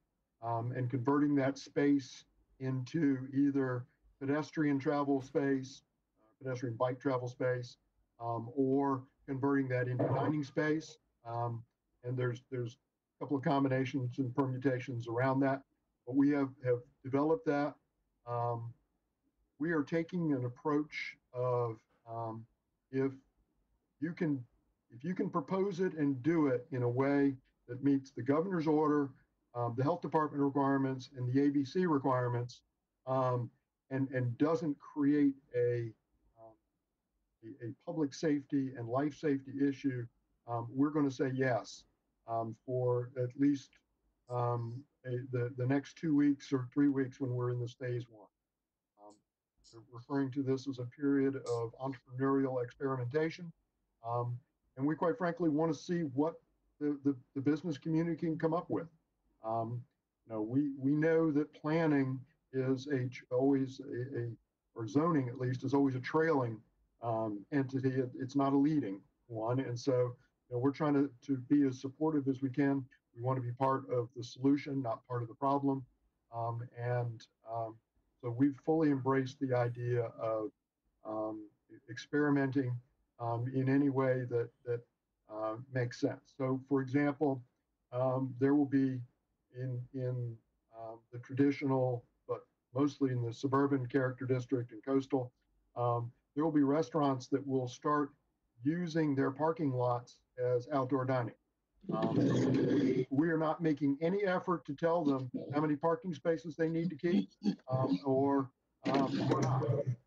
and converting that space into either pedestrian travel space, pedestrian bike travel space, or converting that into dining space. And there's a couple of combinations and permutations around that, but we have developed that. We are taking an approach of if you can propose it and do it in a way that meets the governor's order, the health department requirements, and the ABC requirements, and doesn't create a public safety and life safety issue, we're going to say yes for at least the next 2 weeks or 3 weeks when we're in this phase one. We're referring to this as a period of entrepreneurial experimentation. And we quite frankly want to see what the business community can come up with. We know that planning is always or zoning at least is always a trailing entity. It's not a leading one. And so we're trying to be as supportive as we can. We want to be part of the solution, not part of the problem. So we've fully embraced the idea of experimenting in any way that makes sense. So, for example, there will be in the traditional, but mostly in the suburban character district and coastal, there will be restaurants that will start using their parking lots as outdoor dining. We are not making any effort to tell them how many parking spaces they need to keep,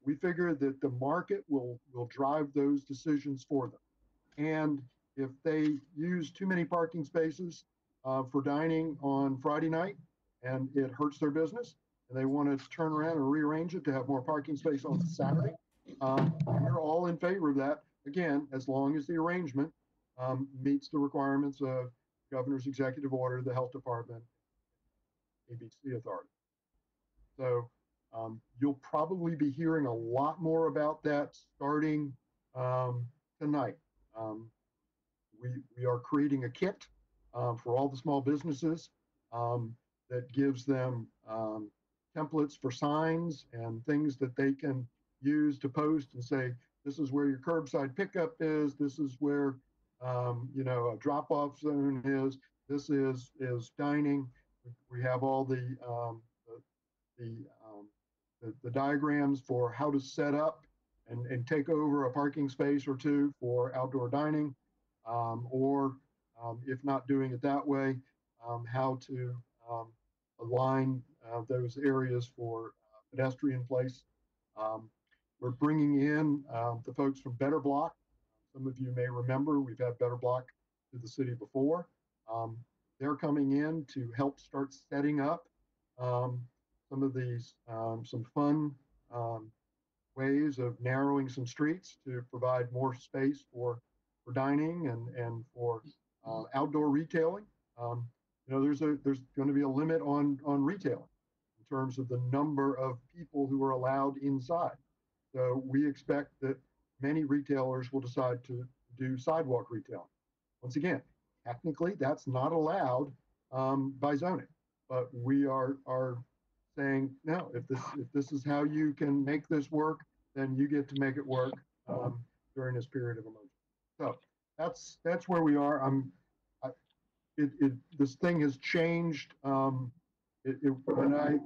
we figure that the market will drive those decisions for them. And if they use too many parking spaces for dining on Friday night and it hurts their business and they want to turn around and rearrange it to have more parking space on Saturday, we're all in favor of that, again, as long as the arrangement meets the requirements of governor's executive order, the health department, ABC authority. So you'll probably be hearing a lot more about that starting tonight. We are creating a kit for all the small businesses that gives them templates for signs and things that they can use to post and say, this is where your curbside pickup is. This is where a drop-off zone is. This is dining. We have all the diagrams for how to set up and take over a parking space or two for outdoor dining, or if not doing it that way, how to align those areas for pedestrian place. We're bringing in the folks from Better Block. Some of you may remember we've had Better Block to the city before. They're coming in to help start setting up some of these, some fun ways of narrowing some streets to provide more space for dining and for outdoor retailing. There's going to be a limit on retailing in terms of the number of people who are allowed inside. So we expect that many retailers will decide to do sidewalk retailing. Once again, technically that's not allowed by zoning, but we are saying, no, if this is how you can make this work, then you get to make it work during this period of emergency. So that's where we are. This thing has changed. When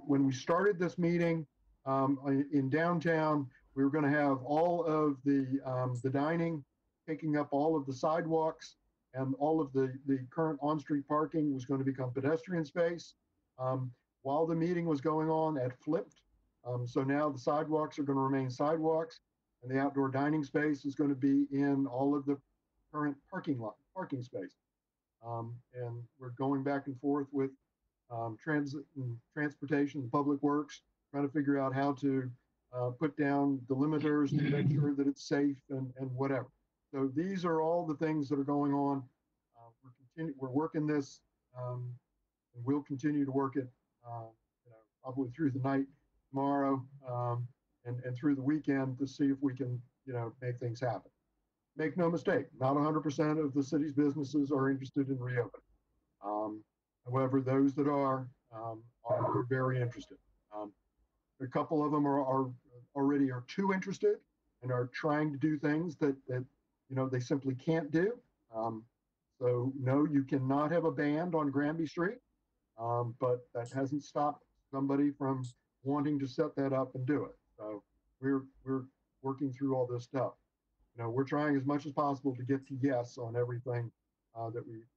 we started this meeting in downtown, we were going to have all of the dining taking up all of the sidewalks, and all of the current on-street parking was going to become pedestrian space. While the meeting was going on, that flipped. So now the sidewalks are going to remain sidewalks, and the outdoor dining space is going to be in all of the current parking space. And we're going back and forth with transit and transportation and public works, trying to figure out how to put down the limiters to make sure that it's safe and whatever. So these are all the things that are going on. We're working this, and we'll continue to work it probably through the night tomorrow and through the weekend to see if we can make things happen. Make no mistake, not 100% of the city's businesses are interested in reopening. However, those that are very interested. A couple of them are already too interested and are trying to do things that they simply can't do. So no, you cannot have a band on Granby Street, but that hasn't stopped somebody from wanting to set that up and do it. So we're working through all this stuff. We're trying as much as possible to get to yes on everything that we can.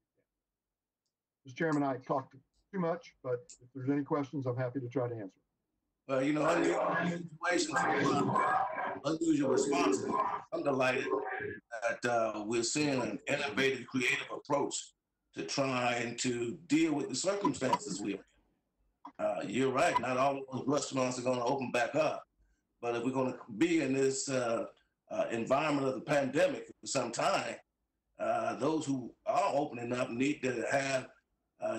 Mr. Chairman, I talked too much, but if there's any questions, I'm happy to try to answer. Well, you know, unusual situations, unusual responses. I'm delighted that we're seeing an innovative, creative approach to trying to deal with the circumstances we're in. You're right. Not all of those restaurants are going to open back up, but if we're going to be in this environment of the pandemic for some time, those who are opening up need to have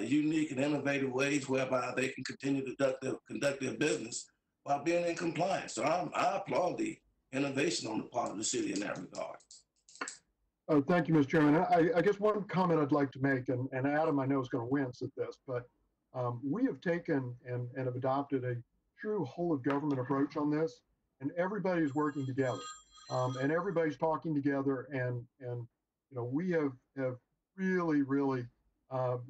unique and innovative ways whereby they can continue to conduct their business while being in compliance. So I applaud the innovation on the part of the city in that regard. Oh, thank you, Mr. Chairman. I guess one comment I'd like to make, and Adam I know is going to wince at this, but we have taken and have adopted a true whole of government approach on this, and everybody's working together, and everybody's talking together, and you know, we have really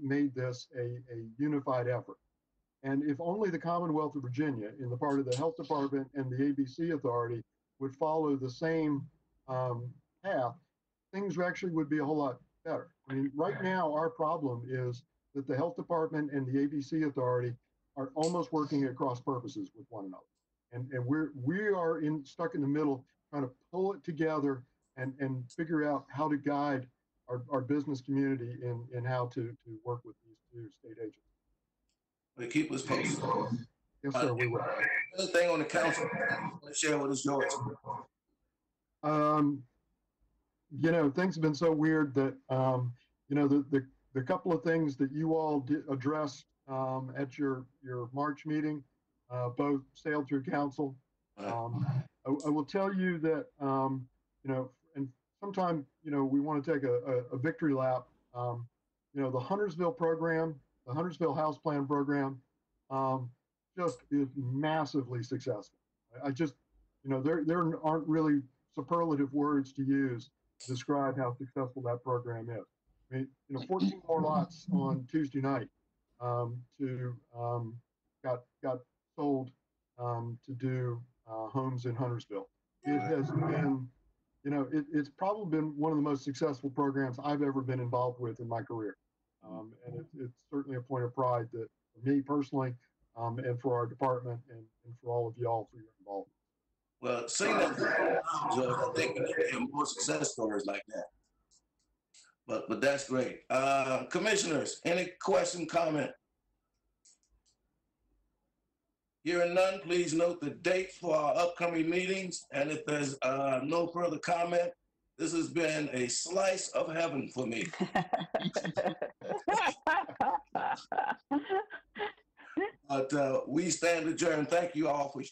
made this a unified effort. And if only the Commonwealth of Virginia, in the part of the Health Department and the ABC Authority, would follow the same path, things actually would be a whole lot better. I mean, right now, our problem is that the Health Department and the ABC Authority are almost working at cross purposes with one another. And we are stuck in the middle, trying to pull it together and figure out how to guide our business community in how to work with these two state agents. They keep us posted. Yes, sir, we will. Another thing on the council, share with us, George. You know, things have been so weird that, you know, the couple of things that you all addressed at your March meeting, both sailed through council. I will tell you that, you know, and sometime, you know, we want to take a victory lap. You know, the Huntersville program, the Huntersville House Plan program, just is massively successful. I just, you know, there aren't really superlative words to use to describe how successful that program is. I mean, you know, 14 more lots on Tuesday night got sold to do homes in Huntersville. It has been, you know, it's probably been one of the most successful programs I've ever been involved with in my career. And it's certainly a point of pride that for me personally, and for our department and for all of y'all for your involvement. Well, seeing that, George, I think we need to have more success stories like that. But that's great. Commissioners, any question, comment? Hearing none, please note the date for our upcoming meetings. And if there's no further comment, this has been a slice of heaven for me. But we stand adjourned. Thank you all for